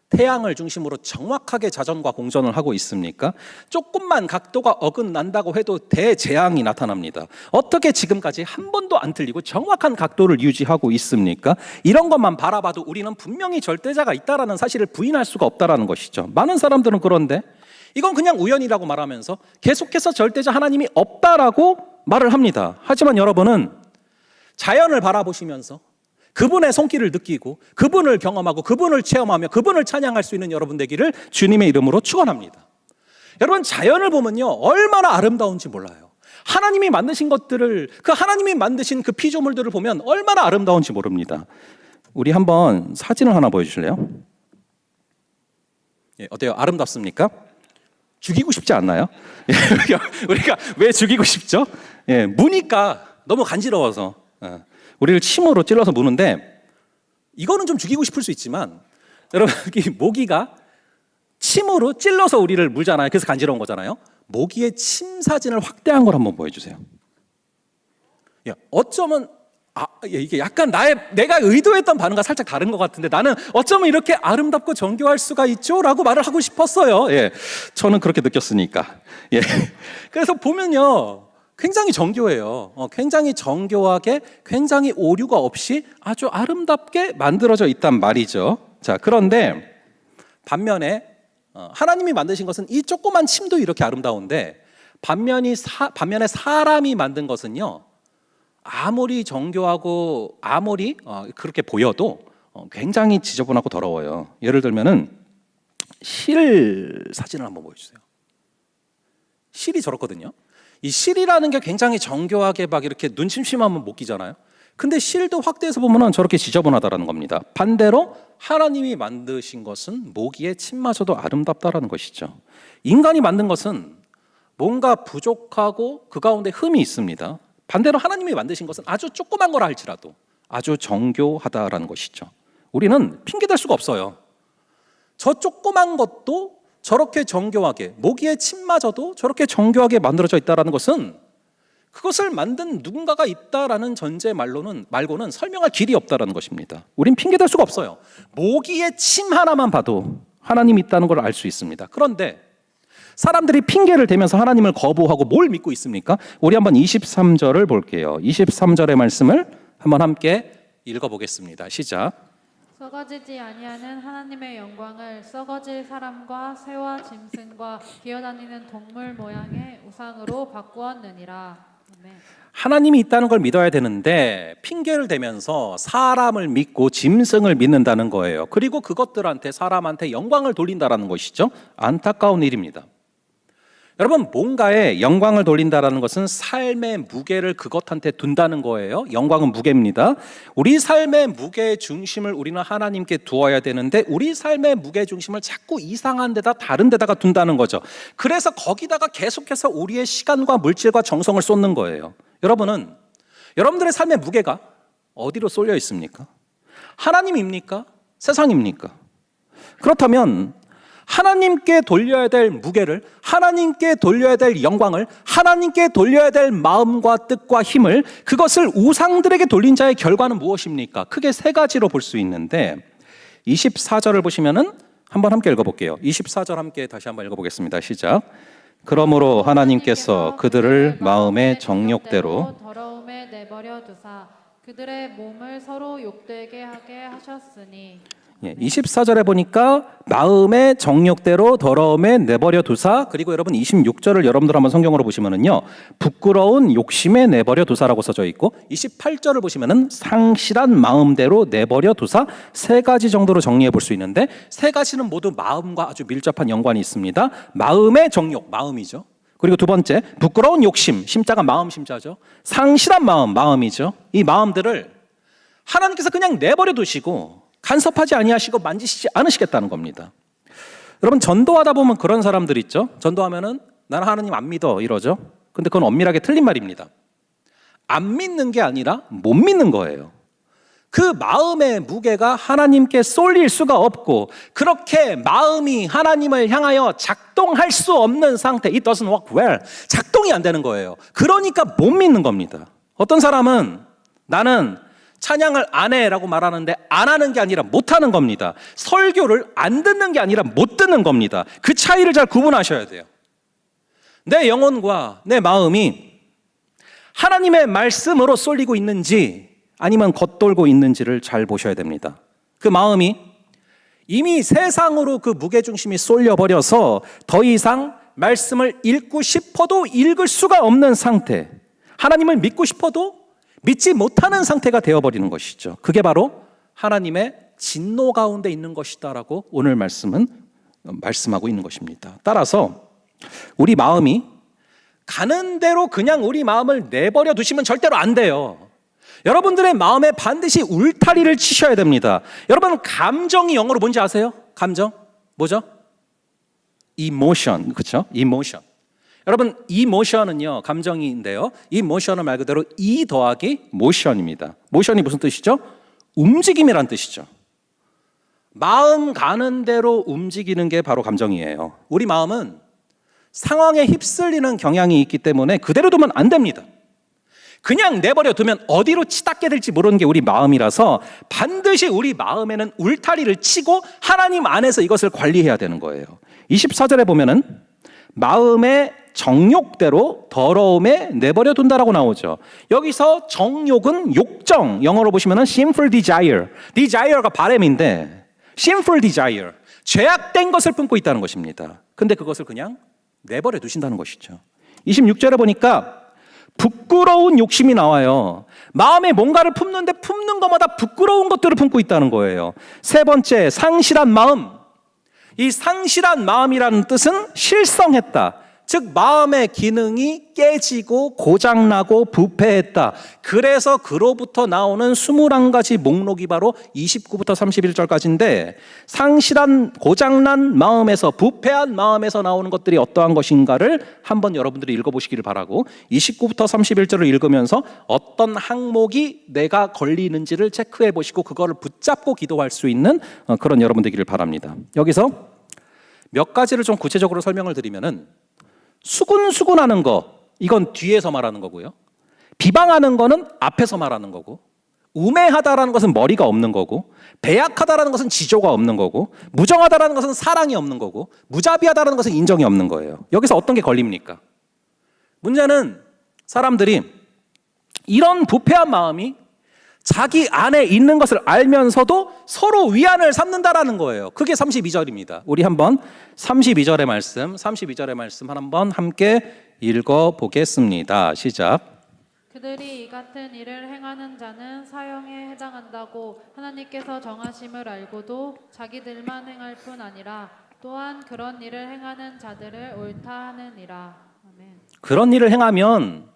태양을 중심으로 정확하게 자전과 공전을 하고 있습니까? 조금만 각도가 어긋난다고 해도 대재앙이 나타납니다. 어떻게 지금까지 한 번도 안 틀리고 정확한 각도를 유지하고 있습니까? 이런 것만 바라봐도 우리는 분명히 절대자가 있다라는 사실을 부인할 수가 없다라는 것이죠. 많은 사람들은 그런데 이건 그냥 우연이라고 말하면서 계속해서 절대자 하나님이 없다라고 말을 합니다. 하지만 여러분은 자연을 바라보시면서 그분의 손길을 느끼고 그분을 경험하고 그분을 체험하며 그분을 찬양할 수 있는 여러분 되기를 주님의 이름으로 축원합니다. 여러분, 자연을 보면요 얼마나 아름다운지 몰라요. 하나님이 만드신 것들을, 그 하나님이 만드신 그 피조물들을 보면 얼마나 아름다운지 모릅니다. 우리 한번 사진을 하나 보여주실래요? 예, 어때요? 아름답습니까? 죽이고 싶지 않나요? 우리가 왜 죽이고 싶죠? 예, 무니까 너무 간지러워서. 우리를 침으로 찔러서 무는데 이거는 좀 죽이고 싶을 수 있지만 여러분, 이 모기가 침으로 찔러서 우리를 물잖아요. 그래서 간지러운 거잖아요. 모기의 침 사진을 확대한 걸 한번 보여주세요. 어쩌면 이게 약간 내가 의도했던 반응과 살짝 다른 것 같은데 나는 어쩌면 이렇게 아름답고 정교할 수가 있죠? 라고 말을 하고 싶었어요. 예, 저는 그렇게 느꼈으니까. 예, 그래서 보면요 굉장히 정교해요. 굉장히 정교하게, 굉장히 오류가 없이 아주 아름답게 만들어져 있단 말이죠. 자, 그런데 반면에 하나님이 만드신 것은 이 조그만 침도 이렇게 아름다운데 반면에 사람이 만든 것은요 아무리 정교하고 아무리 그렇게 보여도 굉장히 지저분하고 더러워요. 예를 들면은 실 사진을 한번 보여주세요. 실이 저렇거든요. 이 실이라는 게 굉장히 정교하게 막 이렇게 눈침침하면 못 끼잖아요. 근데 실도 확대해서 보면은 저렇게 지저분하다라는 겁니다. 반대로 하나님이 만드신 것은 모기의 침마저도 아름답다라는 것이죠. 인간이 만든 것은 뭔가 부족하고 그 가운데 흠이 있습니다. 반대로 하나님이 만드신 것은 아주 조그만 거라 할지라도 아주 정교하다라는 것이죠. 우리는 핑계댈 수가 없어요. 저 조그만 것도 저렇게 정교하게, 모기의 침마저도 저렇게 정교하게 만들어져 있다는 것은 그것을 만든 누군가가 있다라는 전제 말고는 설명할 길이 없다는 것입니다. 우린 핑계댈 수가 없어요. 모기의 침 하나만 봐도 하나님이 있다는 걸 알 수 있습니다. 그런데 사람들이 핑계를 대면서 하나님을 거부하고 뭘 믿고 있습니까? 우리 한번 23절을 볼게요. 23절의 말씀을 한번 함께 읽어보겠습니다. 시작. 썩어지지 아니하는 하나님의 영광을 썩어질 사람과 새와 짐승과 기어다니는 동물 모양의 우상으로 바꾸었느니라. 아멘. 하나님이 있다는 걸 믿어야 되는데 핑계를 대면서 사람을 믿고 짐승을 믿는다는 거예요. 그리고 그것들한테, 사람한테 영광을 돌린다는 것이죠. 안타까운 일입니다. 여러분, 뭔가에 영광을 돌린다는 것은 삶의 무게를 그것한테 둔다는 거예요. 영광은 무게입니다. 우리 삶의 무게의 중심을 우리는 하나님께 두어야 되는데 우리 삶의 무게 중심을 자꾸 이상한 데다, 다른 데다가 둔다는 거죠. 그래서 거기다가 계속해서 우리의 시간과 물질과 정성을 쏟는 거예요. 여러분은 여러분들의 삶의 무게가 어디로 쏠려 있습니까? 하나님입니까? 세상입니까? 그렇다면 하나님께 돌려야 될 무게를, 하나님께 돌려야 될 영광을, 하나님께 돌려야 될 마음과 뜻과 힘을, 그것을 우상들에게 돌린 자의 결과는 무엇입니까? 크게 세 가지로 볼 수 있는데 24절을 보시면은 한번 함께 읽어볼게요. 24절 함께 다시 한번 읽어보겠습니다. 시작. 그러므로 하나님께서 그들을 마음의 정욕대로 더러움에 내버려 두사 그들의 몸을 서로 욕되게 하게 하셨으니 24절에 보니까 마음의 정욕대로 더러움에 내버려 두사, 그리고 여러분 26절을 여러분들 한번 성경으로 보시면은요, 부끄러운 욕심에 내버려 두사라고 써져 있고, 28절을 보시면은 상실한 마음대로 내버려 두사, 세 가지 정도로 정리해 볼 수 있는데, 세 가지는 모두 마음과 아주 밀접한 연관이 있습니다. 마음의 정욕, 마음이죠. 그리고 두 번째, 부끄러운 욕심, 심자가 마음 심자죠. 상실한 마음, 마음이죠. 이 마음들을 하나님께서 그냥 내버려 두시고 간섭하지 아니하시고 만지시지 않으시겠다는 겁니다. 여러분, 전도하다 보면 그런 사람들 있죠. 전도하면은 나는 하나님 안 믿어 이러죠. 근데 그건 엄밀하게 틀린 말입니다. 안 믿는 게 아니라 못 믿는 거예요. 그 마음의 무게가 하나님께 쏠릴 수가 없고, 그렇게 마음이 하나님을 향하여 작동할 수 없는 상태, it doesn't work well, 작동이 안 되는 거예요. 그러니까 못 믿는 겁니다. 어떤 사람은 나는 찬양을 안 해라고 말하는데 안 하는 게 아니라 못 하는 겁니다. 설교를 안 듣는 게 아니라 못 듣는 겁니다. 그 차이를 잘 구분하셔야 돼요. 내 영혼과 내 마음이 하나님의 말씀으로 쏠리고 있는지 아니면 겉돌고 있는지를 잘 보셔야 됩니다. 그 마음이 이미 세상으로 그 무게중심이 쏠려버려서 더 이상 말씀을 읽고 싶어도 읽을 수가 없는 상태, 하나님을 믿고 싶어도 믿지 못하는 상태가 되어버리는 것이죠. 그게 바로 하나님의 진노 가운데 있는 것이다라고 오늘 말씀은 말씀하고 있는 것입니다. 따라서 우리 마음이 가는 대로 그냥 우리 마음을 내버려 두시면 절대로 안 돼요. 여러분들의 마음에 반드시 울타리를 치셔야 됩니다. 여러분, 감정이 영어로 뭔지 아세요? 감정? 뭐죠? emotion, 그렇죠? emotion. 여러분, emotion은요, 감정인데요, emotion은 말 그대로 E 더하기 motion입니다. motion이 무슨 뜻이죠? 움직임이란 뜻이죠. 마음 가는 대로 움직이는 게 바로 감정이에요. 우리 마음은 상황에 휩쓸리는 경향이 있기 때문에 그대로 두면 안 됩니다. 그냥 내버려 두면 어디로 치닫게 될지 모르는 게 우리 마음이라서 반드시 우리 마음에는 울타리를 치고 하나님 안에서 이것을 관리해야 되는 거예요. 24절에 보면은 마음의 정욕대로 더러움에 내버려 둔다라고 나오죠. 여기서 정욕은 욕정, 영어로 보시면은 sinful desire. desire가 바람인데 sinful desire, 죄악된 것을 품고 있다는 것입니다. 근데 그것을 그냥 내버려 두신다는 것이죠. 26절에 보니까 부끄러운 욕심이 나와요. 마음에 뭔가를 품는데 품는 것마다 부끄러운 것들을 품고 있다는 거예요. 세 번째, 상실한 마음. 이 상실한 마음이라는 뜻은 실성했다. 즉 마음의 기능이 깨지고 고장나고 부패했다. 그래서 그로부터 나오는 21가지 목록이 바로 29부터 31절까지인데, 상실한 고장난 마음에서, 부패한 마음에서 나오는 것들이 어떠한 것인가를 한번 여러분들이 읽어보시기를 바라고, 29부터 31절을 읽으면서 어떤 항목이 내가 걸리는지를 체크해 보시고 그거를 붙잡고 기도할 수 있는 그런 여러분 되기를 바랍니다. 여기서 몇 가지를 좀 구체적으로 설명을 드리면은, 수군수군하는 거, 이건 뒤에서 말하는 거고요. 비방하는 거는 앞에서 말하는 거고, 우매하다라는 것은 머리가 없는 거고, 배약하다라는 것은 지조가 없는 거고, 무정하다라는 것은 사랑이 없는 거고, 무자비하다라는 것은 인정이 없는 거예요. 여기서 어떤 게 걸립니까? 문제는 사람들이 이런 부패한 마음이 자기 안에 있는 것을 알면서도 서로 위안을 삼는다라는 거예요. 그게 32절입니다. 우리 한번 32절의 말씀 한번 함께 읽어보겠습니다. 시작. 그들이 이 같은 일을 행하는 자는 사형에 해당한다고 하나님께서 정하심을 알고도 자기들만 행할 뿐 아니라 또한 그런 일을 행하는 자들을 옳다 하느니라. 아멘. 그런 일을 행하면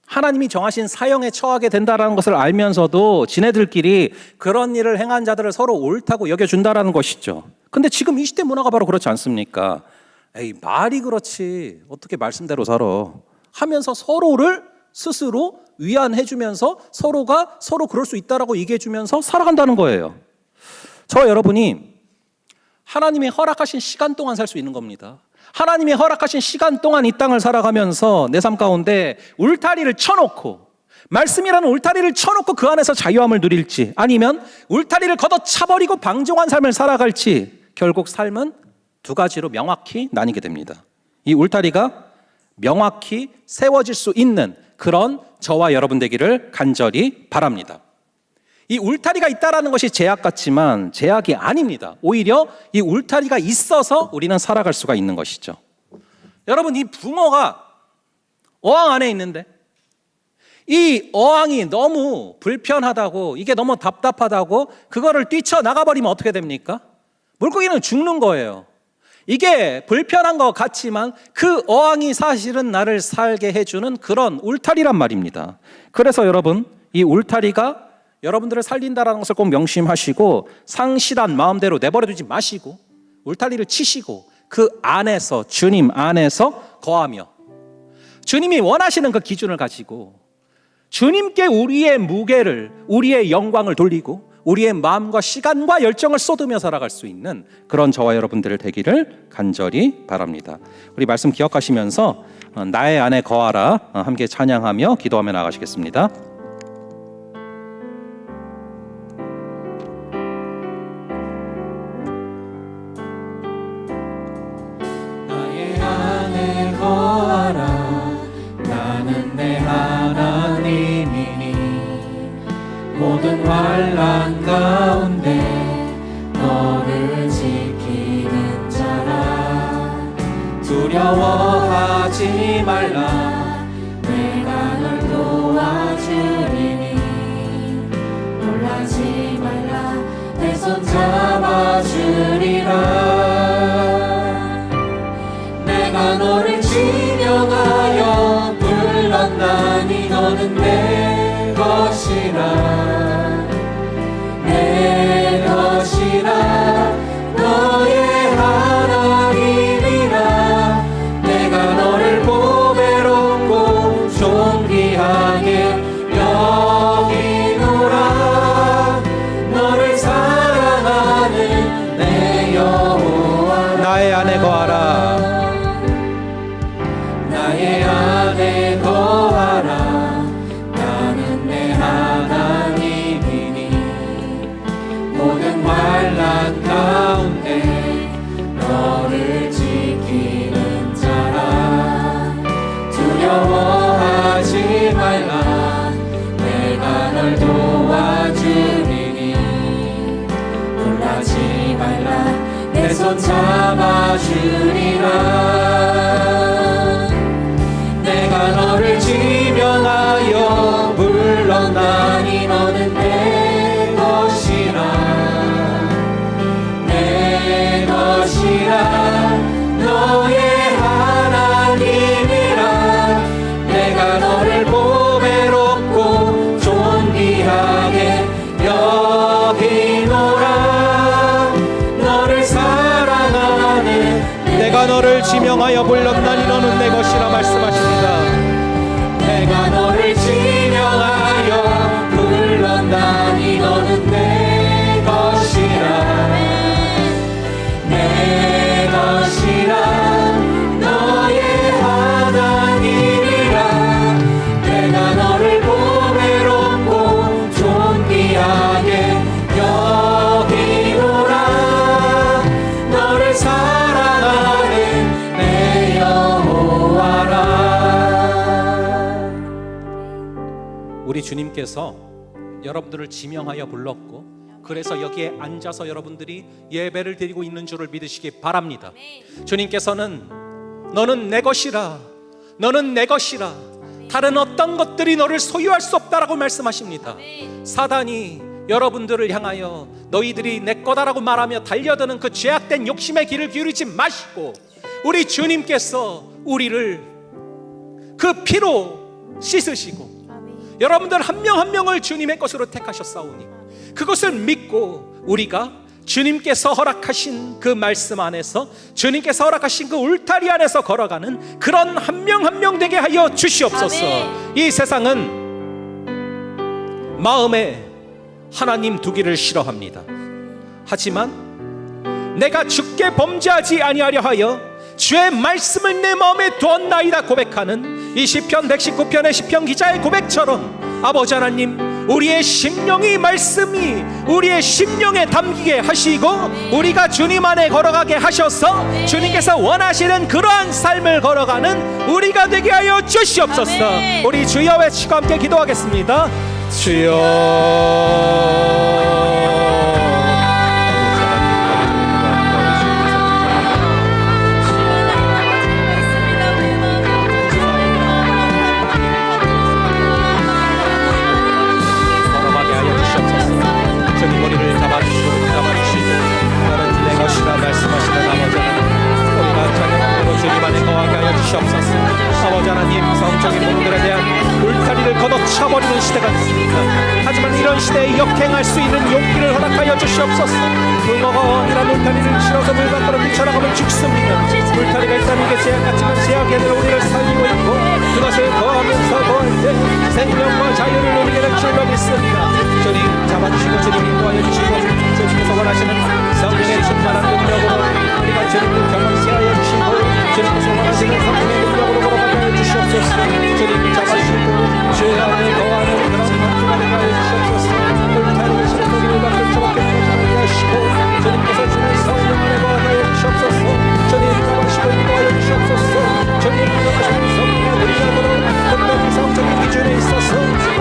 하나님이 정하신 사형에 처하게 된다는 것을 알면서도 지네들끼리 그런 일을 행한 자들을 서로 옳다고 여겨준다는 것이죠. 근데 지금 이 시대 문화가 바로 그렇지 않습니까? 에이, 말이 그렇지 어떻게 말씀대로 살아 하면서 서로를 스스로 위안해주면서 서로가 서로 그럴 수 있다라고 얘기해주면서 살아간다는 거예요. 저와 여러분이 하나님이 허락하신 시간 동안 살 수 있는 겁니다. 하나님이 허락하신 시간 동안 이 땅을 살아가면서 내 삶 가운데 울타리를 쳐놓고, 말씀이라는 울타리를 쳐놓고 그 안에서 자유함을 누릴지, 아니면 울타리를 걷어차버리고 방종한 삶을 살아갈지, 결국 삶은 두 가지로 명확히 나뉘게 됩니다. 이 울타리가 명확히 세워질 수 있는 그런 저와 여러분 되기를 간절히 바랍니다. 이 울타리가 있다라는 것이 제약 같지만 제약이 아닙니다. 오히려 이 울타리가 있어서 우리는 살아갈 수가 있는 것이죠. 여러분, 이 붕어가 어항 안에 있는데 이 어항이 너무 불편하다고, 이게 너무 답답하다고 그거를 뛰쳐나가버리면 어떻게 됩니까? 물고기는 죽는 거예요. 이게 불편한 것 같지만 그 어항이 사실은 나를 살게 해주는 그런 울타리란 말입니다. 그래서 여러분, 이 울타리가 여러분들을 살린다는 것을 꼭 명심하시고 상실한 마음대로 내버려두지 마시고 울타리를 치시고 그 안에서, 주님 안에서 거하며 주님이 원하시는 그 기준을 가지고 주님께 우리의 무게를, 우리의 영광을 돌리고 우리의 마음과 시간과 열정을 쏟으며 살아갈 수 있는 그런 저와 여러분들 되기를 간절히 바랍니다. 우리 말씀 기억하시면서 나의 안에 거하라 함께 찬양하며 기도하며 나가시겠습니다. 나의 안에 거하라. 나는 내 하나님이니 모든 환난 가운데 너를 지키는 자라. 두려워하지 말라. 내가 널 도와주리니 놀라지 말라. 내 손 잡아주리라. 내가 너를 지명하여 불렀나니 너는 내 것이라. 내 것이라. 너의 하나님이라. 내가 너를 보배롭고 존귀하게 여기노라. 너를 사랑하는 내 여호와. 나의 안에 거하라. 나의 안에 거하라. 나는 내 하나님이니 모든 환난 가운데 너를 지키는 자라. 두려워하지 말라. 내가 널 도와주리니 놀라지 말라. 내 손 잡아주리라. 내가 너를 지명하여 불렀나니 너는 내 것이라. 내 것이라. 너의 하나님이라. 내가 너를 보배롭고 존귀하게 여기노라. 너를 사랑하는 내가 너를 지명하여 불렀나니 너는 내 것이라 말씀하십니다. 내가 너를 지명하여 불렀나니 너는 내 것이라. 내 것이라. 너의 하나님이라. 내가 너를 보배롭고 존귀하게 여기노라. 너를 사랑하는 내 여호와라. 우리 주님께서 여러분들을 지명하여 불렀고 그래서 여기에 앉아서 여러분들이 예배를 드리고 있는 줄을 믿으시기 바랍니다. 주님께서는 너는 내 것이라. 너는 내 것이라. 다른 어떤 것들이 너를 소유할 수 없다라고 말씀하십니다. 사단이 여러분들을 향하여 너희들이 내 거다라고 말하며 달려드는 그 죄악된 욕심의 길을 기울이지 마시고 우리 주님께서 우리를 그 피로 씻으시고 여러분들 한 명 한 명을 주님의 것으로 택하셨사오니 그것을 믿고 우리가 주님께서 허락하신 그 말씀 안에서 주님께서 허락하신 그 울타리 안에서 걸어가는 그런 한 명 한 명 되게 하여 주시옵소서. 이 세상은 마음에 하나님 두기를 싫어합니다. 하지만 내가 주께 범죄하지 아니하려 하여 주의 말씀을 내 마음에 두었나이다 고백하는 이 시편 119편의 시편 기자의 고백처럼 아버지 하나님, 우리의 심령이 말씀이 우리의 심령에 담기게 하시고 우리가 주님 안에 걸어가게 하셔서 주님께서 원하시는 그러한 삶을 걸어가는 우리가 되게 하여 주시옵소서. 우리 주여 외치고 함께 기도하겠습니다. 걸어가게 하여 주시옵소서. 주님 우리를 잡아주시고 나는 내 것이라 말씀하시는 아버지 하나님, 우리가 자녀로 주님 안에 거하게 하여 주시옵소서. 아버지 하나님, 성적인 부분들에 대한 울타리를 걷어차버리는 시대가 됐습니다. 하지만 이런 시대에 역행할 수 있는 용기를 허락하여 주시옵소서. 붕어가 어디란 울타리를 실어서 물 밖으로 뛰쳐나가면 죽습니다. 울타리가 있다는 게 제약 같지만 제약에는 우리를 살리고 있고 그것을 거하면서 거할 때 생명과 자유를 누리게 될 줄로 믿습니다. 주님 잡아주시고 주님 인도하여 주시고 주님께서 원하시는 성령의 충만한 능력으로 우리가 주님을 경험케 하여 주시고 주님께서 원하시는 성령의 능력으로 걸어가게 하여 주시옵소서. 주님 잡아주시고 주 안에 거하는 그런 만족을 하게 하여 주시옵소서. 울타리를 실어서 우리를 밖을 저밖에 하게 하시고 주님께서 주의 성령 안에 거하게 하여 주시옵소서. 주님 잡아주시고 인도하여 주시옵소서. 주님 잡아주시는 성령의 능력으로 어떤 성적인 기준에 있어서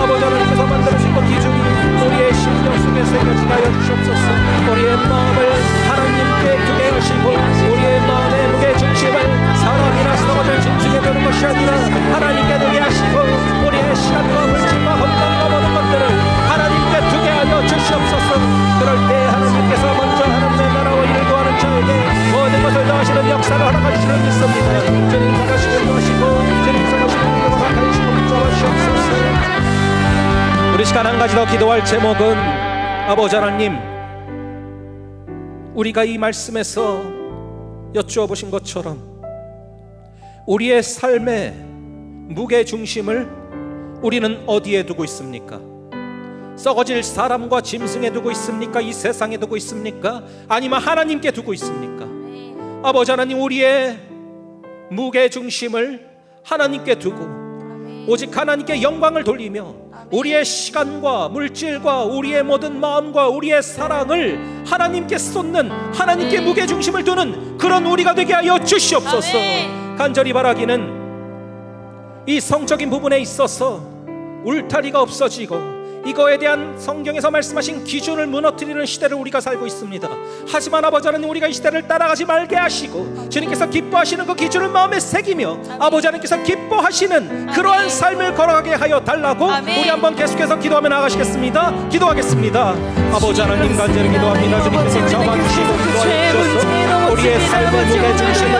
아버지 하나님께서 만들어주신 그 기준이 우리의 심령 속에 새겨지게 하여 주시옵소서. 우리의 마음을 하나님께 두게 하시고 우리의 마음의 무게 중심을 사람이나 서로를 진중에 두는 것이 아니라 하나님께 두게 하시고 우리의 시간과 물질과 건강과 모든 것들을 하나님께 두게 하여 주시옵소서. 그럴 때 하나님께서 먼저 하나님의 나라와 일을 구하는 자에게 모든 것을 더하시는 역사를 허락하시는 믿습니다. 주님 잡아주시고 인도하시고 주님 잡아주시고 인도하시고 인도하시옵소서. 우리 시간 한 가지 더 기도할 제목은 아버지 하나님, 우리가 이 말씀에서 여쭈어 보신 것처럼 우리의 삶의 무게 중심을 우리는 어디에 두고 있습니까? 썩어질 사람과 짐승에 두고 있습니까? 이 세상에 두고 있습니까? 아니면 하나님께 두고 있습니까? 아버지 하나님, 우리의 무게 중심을 하나님께 두고 오직 하나님께 영광을 돌리며 우리의 시간과 물질과 우리의 모든 마음과 우리의 사랑을 하나님께 쏟는, 하나님께 무게중심을 두는 그런 우리가 되게 하여 주시옵소서. 간절히 바라기는 이 성적인 부분에 있어서 울타리가 없어지고 이거에 대한 성경에서 말씀하신 기준을 무너뜨리는 시대를 우리가 살고 있습니다. 하지만 아버지 하나님, 우리가 이 시대를 따라가지 말게 하시고 주님께서 기뻐하시는 그 기준을 마음에 새기며 아버지 하나님께서 기뻐하시는 그러한 삶을 걸어가게 하여 달라고 우리 한번 계속해서 기도하며 나가시겠습니다. 기도하겠습니다. 아버지 하나님, 간절히 기도합니다. 주님께서 잡아주시고 인도하여 주셔서 우리의 삶의 무게 중심을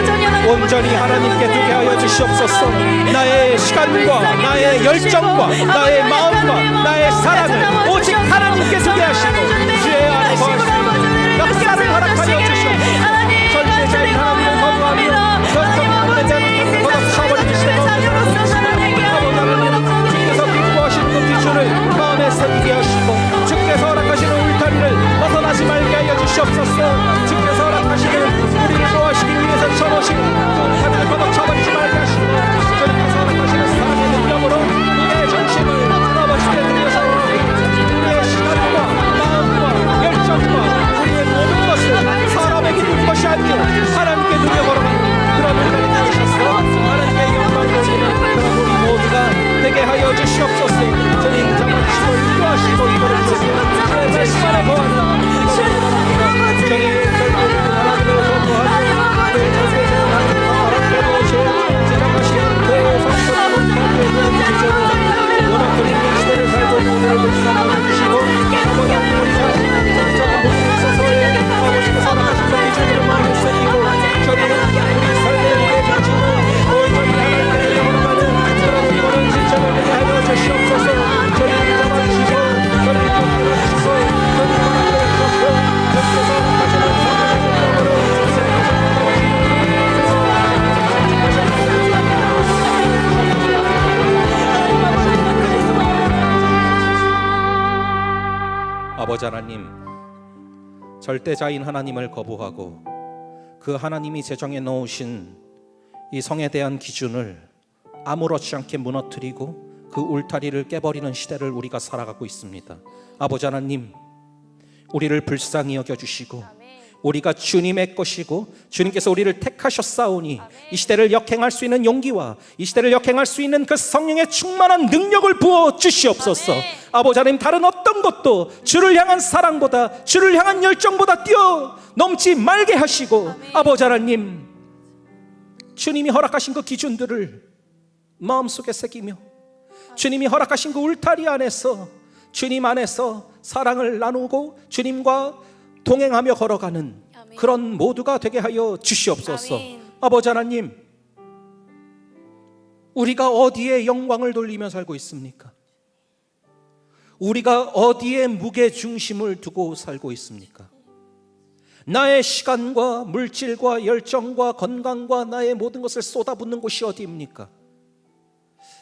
온전히 하나님께 두게 하여 주시옵소서. 나의 시간과 나의 열정과 나의 마음과 나의 사랑을 오직 하나님께 두게 하시고 주의 안에 거할 수 있는 역사를 허락하여 주시옵소서. 절대자인 하나님을 거부하며 전적인 하나님의 대한민국을 걷어차버리는 시대가 오늘 주께서 기뻐하시는 그 기준을 마음에 새기게 하시고 주께서 허락하시는 울타리를 벗어나지 말게 하여 주시옵소서. 주께서 허락하시는 우리를 보호하시기 위해서 쳐놓으신 울타리를 걷어차버리지 말게 하시고 주께서 허락하시는 사랑의 능력으로 우리의 정신을 아버지께 드려서 우리의 시간과 마음과 열정과 우리의 모든 것을 사람에게 둔 것이 아니요 하나님께 두려 걸어가는 그런 우리가 되셔서 하나님의 영광을 돌리는 그런 우리 모두가 되게 하여 주시옵소서. 주님 잡아주시고 인도하시고 이거를 주시고 주의 말씀 안에 거하는 주님 하나님을 거부하며 그 자세에서 하나님과 하나님의 모시고 제작하시는 그 성천하고 하나님의 기준을 무너뜨리는 시대를 살고 오늘을 불쌍하게 주시고 아버지 하나님의 성적인 부분에 있어서의 아버지께서 하나님 기준을 마음에 새기고 저희는 우리 삶의 무게 중심을 온전히 하나님께 영원하는 그런 이거는 실천을 되게 하여 주시옵소서. 저희를 잡아주시고 저희를 붙들어주시고 저희를 만들어주시고 주께서 하시는 성령의 능력으로 아버지 하나님, 절대자인 하나님을 거부하고 그 하나님이 제정해 놓으신 이 성에 대한 기준을 아무렇지 않게 무너뜨리고 그 울타리를 깨버리는 시대를 우리가 살아가고 있습니다. 아버지 하나님, 우리를 불쌍히 여겨주시고 우리가 주님의 것이고 주님께서 우리를 택하셨사오니 이 시대를 역행할 수 있는 용기와 이 시대를 역행할 수 있는 그 성령의 충만한 능력을 부어 주시옵소서. 아버지 하나님, 다른 어떤 것도 주를 향한 사랑보다, 주를 향한 열정보다 뛰어넘지 말게 하시고, 아버지 하나님, 주님이 허락하신 그 기준들을 마음속에 새기며 주님이 허락하신 그 울타리 안에서 주님 안에서 사랑을 나누고 주님과 동행하며 걸어가는 그런 모두가 되게 하여 주시옵소서. 아버지 하나님, 우리가 어디에 영광을 돌리며 살고 있습니까? 우리가 어디에 무게 중심을 두고 살고 있습니까? 나의 시간과 물질과 열정과 건강과 나의 모든 것을 쏟아붓는 곳이 어디입니까?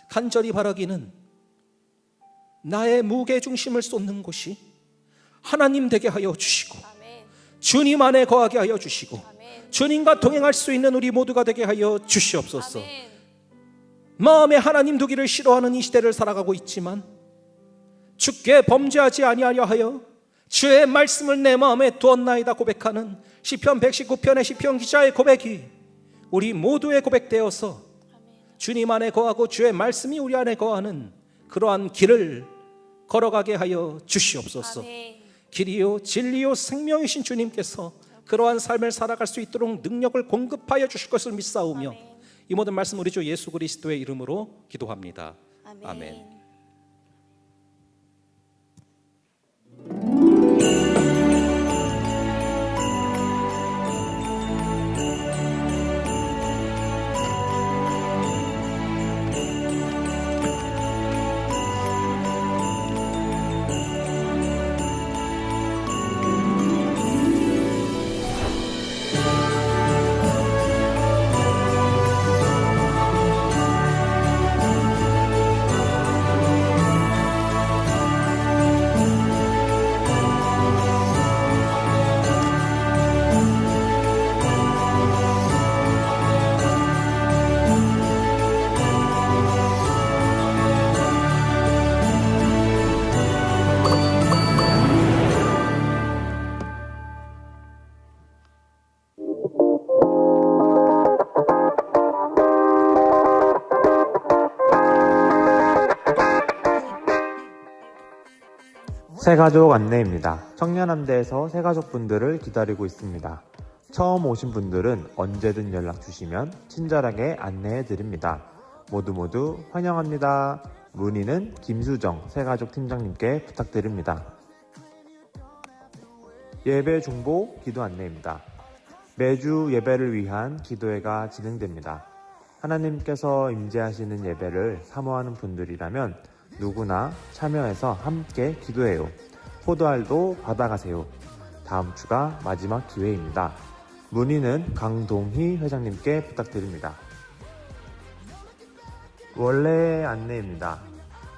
간절히 바라기는 나의 무게 중심을 쏟는 곳이 하나님 되게 하여 주시고, 주님 안에 거하게 하여 주시고, 주님과 동행할 수 있는 우리 모두가 되게 하여 주시옵소서. 마음에 하나님 두기를 싫어하는 이 시대를 살아가고 있지만 주께 범죄하지 아니하려 하여 주의 말씀을 내 마음에 두었나이다 고백하는 시편 119편의 시편 기자의 고백이 우리 모두의 고백되어서 주님 안에 거하고 주의 말씀이 우리 안에 거하는 그러한 길을 걸어가게 하여 주시옵소서. 길이요 진리요 생명이신 주님께서 그러한 삶을 살아갈 수 있도록 능력을 공급하여 주실 것을 믿사오며 이 모든 말씀 우리 주 예수 그리스도의 이름으로 기도합니다. 아멘. 새가족 안내입니다. 청년함대에서 새가족분들을 기다리고 있습니다. 처음 오신 분들은 언제든 연락 주시면 친절하게 안내해 드립니다. 모두 환영합니다. 문의는 김수정 새가족 팀장님께 부탁드립니다. 예배 중보 기도 안내입니다. 매주 예배를 위한 기도회가 진행됩니다. 하나님께서 임재하시는 예배를 사모하는 분들이라면 누구나 참여해서 함께 기도해요. 포도알도 받아가세요. 다음 주가 마지막 기회입니다. 문의는 강동희 회장님께 부탁드립니다. 원래 안내입니다.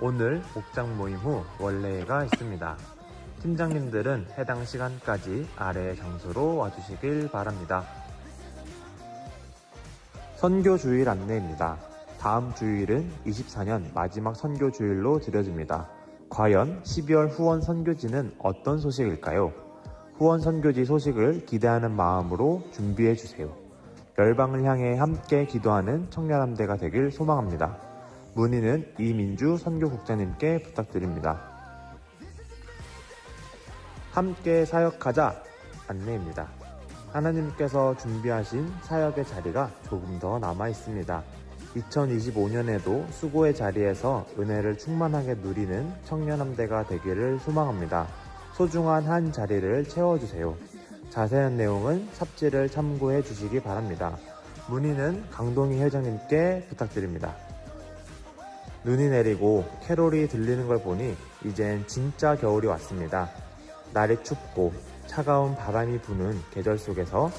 오늘 목장 모임 후 원래가 있습니다. 팀장님들은 해당 시간까지 아래의 장소로 와주시길 바랍니다. 선교 주일 안내입니다. 다음 주일은 24년 마지막 선교 주일로 드려집니다. 과연 12월 후원 선교지는 어떤 소식일까요? 후원 선교지 소식을 기대하는 마음으로 준비해 주세요. 열방을 향해 함께 기도하는 청년함대가 되길 소망합니다. 문의는 이민주 선교국장님께 부탁드립니다. 함께 사역하자 안내입니다. 하나님께서 준비하신 사역의 자리가 조금 더 남아 있습니다. 2025년에도 수고의 자리에서 은혜를 충만하게 누리는 청년함대가 되기를 소망합니다. 소중한 한 자리를 채워주세요. 자세한 내용은 삽질을 참고해 주시기 바랍니다. 문의는 강동희 회장님께 부탁드립니다. 눈이 내리고 캐롤이 들리는 걸 보니 이젠 진짜 겨울이 왔습니다. 날이 춥고 차가운 바람이 부는 계절 속에서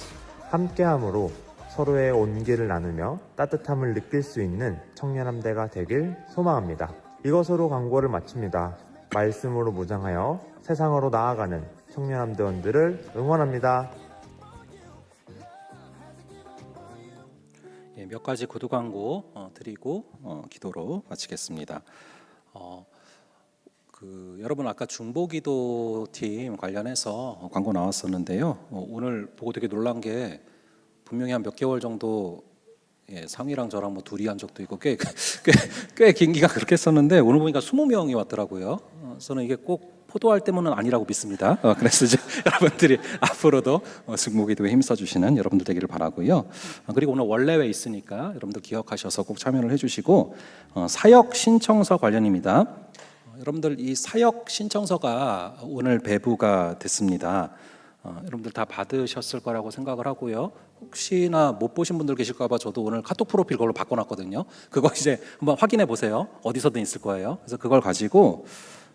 함께함으로 서로의 온기를 나누며 따뜻함을 느낄 수 있는 청년함대가 되길 소망합니다. 이것으로 광고를 마칩니다. 말씀으로 무장하여 세상으로 나아가는 청년함대원들을 응원합니다. 몇 가지 구두 광고 드리고 기도로 마치겠습니다. 여러분 아까 중보기도팀 관련해서 광고 나왔었는데요. 오늘 보고 되게 놀란 게 분명히 한 몇 개월 정도 예, 상이랑 저랑 뭐 둘이 한 적도 있고 꽤 긴 기간 그렇게 했었는데 오늘 보니까 20명이 왔더라고요. 저는 이게 꼭 포도할 때문은 아니라고 믿습니다. 그래서 이제 여러분들이 앞으로도 승무기도에 힘써주시는 여러분들 되기를 바라고요. 그리고 오늘 원래회 있으니까 여러분들 기억하셔서 꼭 참여를 해주시고 사역 신청서 관련입니다. 여러분들 이 사역 신청서가 오늘 배부가 됐습니다. 여러분들 다 받으셨을 거라고 생각을 하고요. 혹시나 못 보신 분들 계실까 봐 저도 오늘 카톡 프로필 그걸로 바꿔놨거든요. 그거 이제 한번 확인해 보세요. 어디서든 있을 거예요. 그래서 그걸 가지고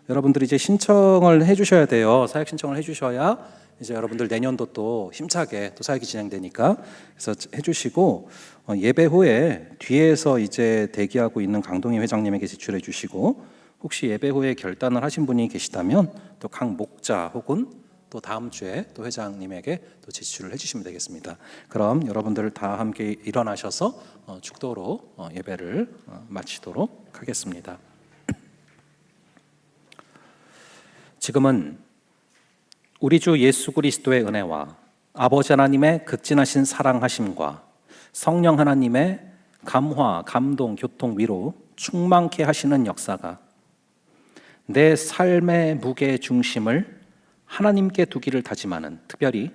여러분들이 이제 신청을 해주셔야 돼요. 사역 신청을 해주셔야 이제 여러분들 내년도 또 힘차게 또 사역이 진행되니까 그래서 해주시고 예배 후에 뒤에서 이제 대기하고 있는 강동희 회장님에게 제출해 주시고 혹시 예배 후에 결단을 하신 분이 계시다면 또 각 목자 혹은 또 다음 주에 또 회장님에게 또 제출을 해주시면 되겠습니다. 그럼 여러분들 다 함께 일어나셔서 축도로 예배를 마치도록 하겠습니다. 지금은 우리 주 예수 그리스도의 은혜와 아버지 하나님의 극진하신 사랑하심과 성령 하나님의 감화, 감동, 교통, 위로 충만케 하시는 역사가 내 삶의 무게 중심을 하나님께 두기를 다짐하는, 특별히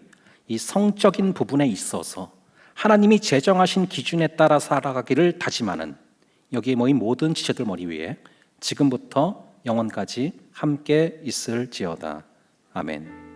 이 성적인 부분에 있어서 하나님이 제정하신 기준에 따라 살아가기를 다짐하는 여기에 모인 모든 지체들 머리 위에 지금부터 영원까지 함께 있을지어다. 아멘.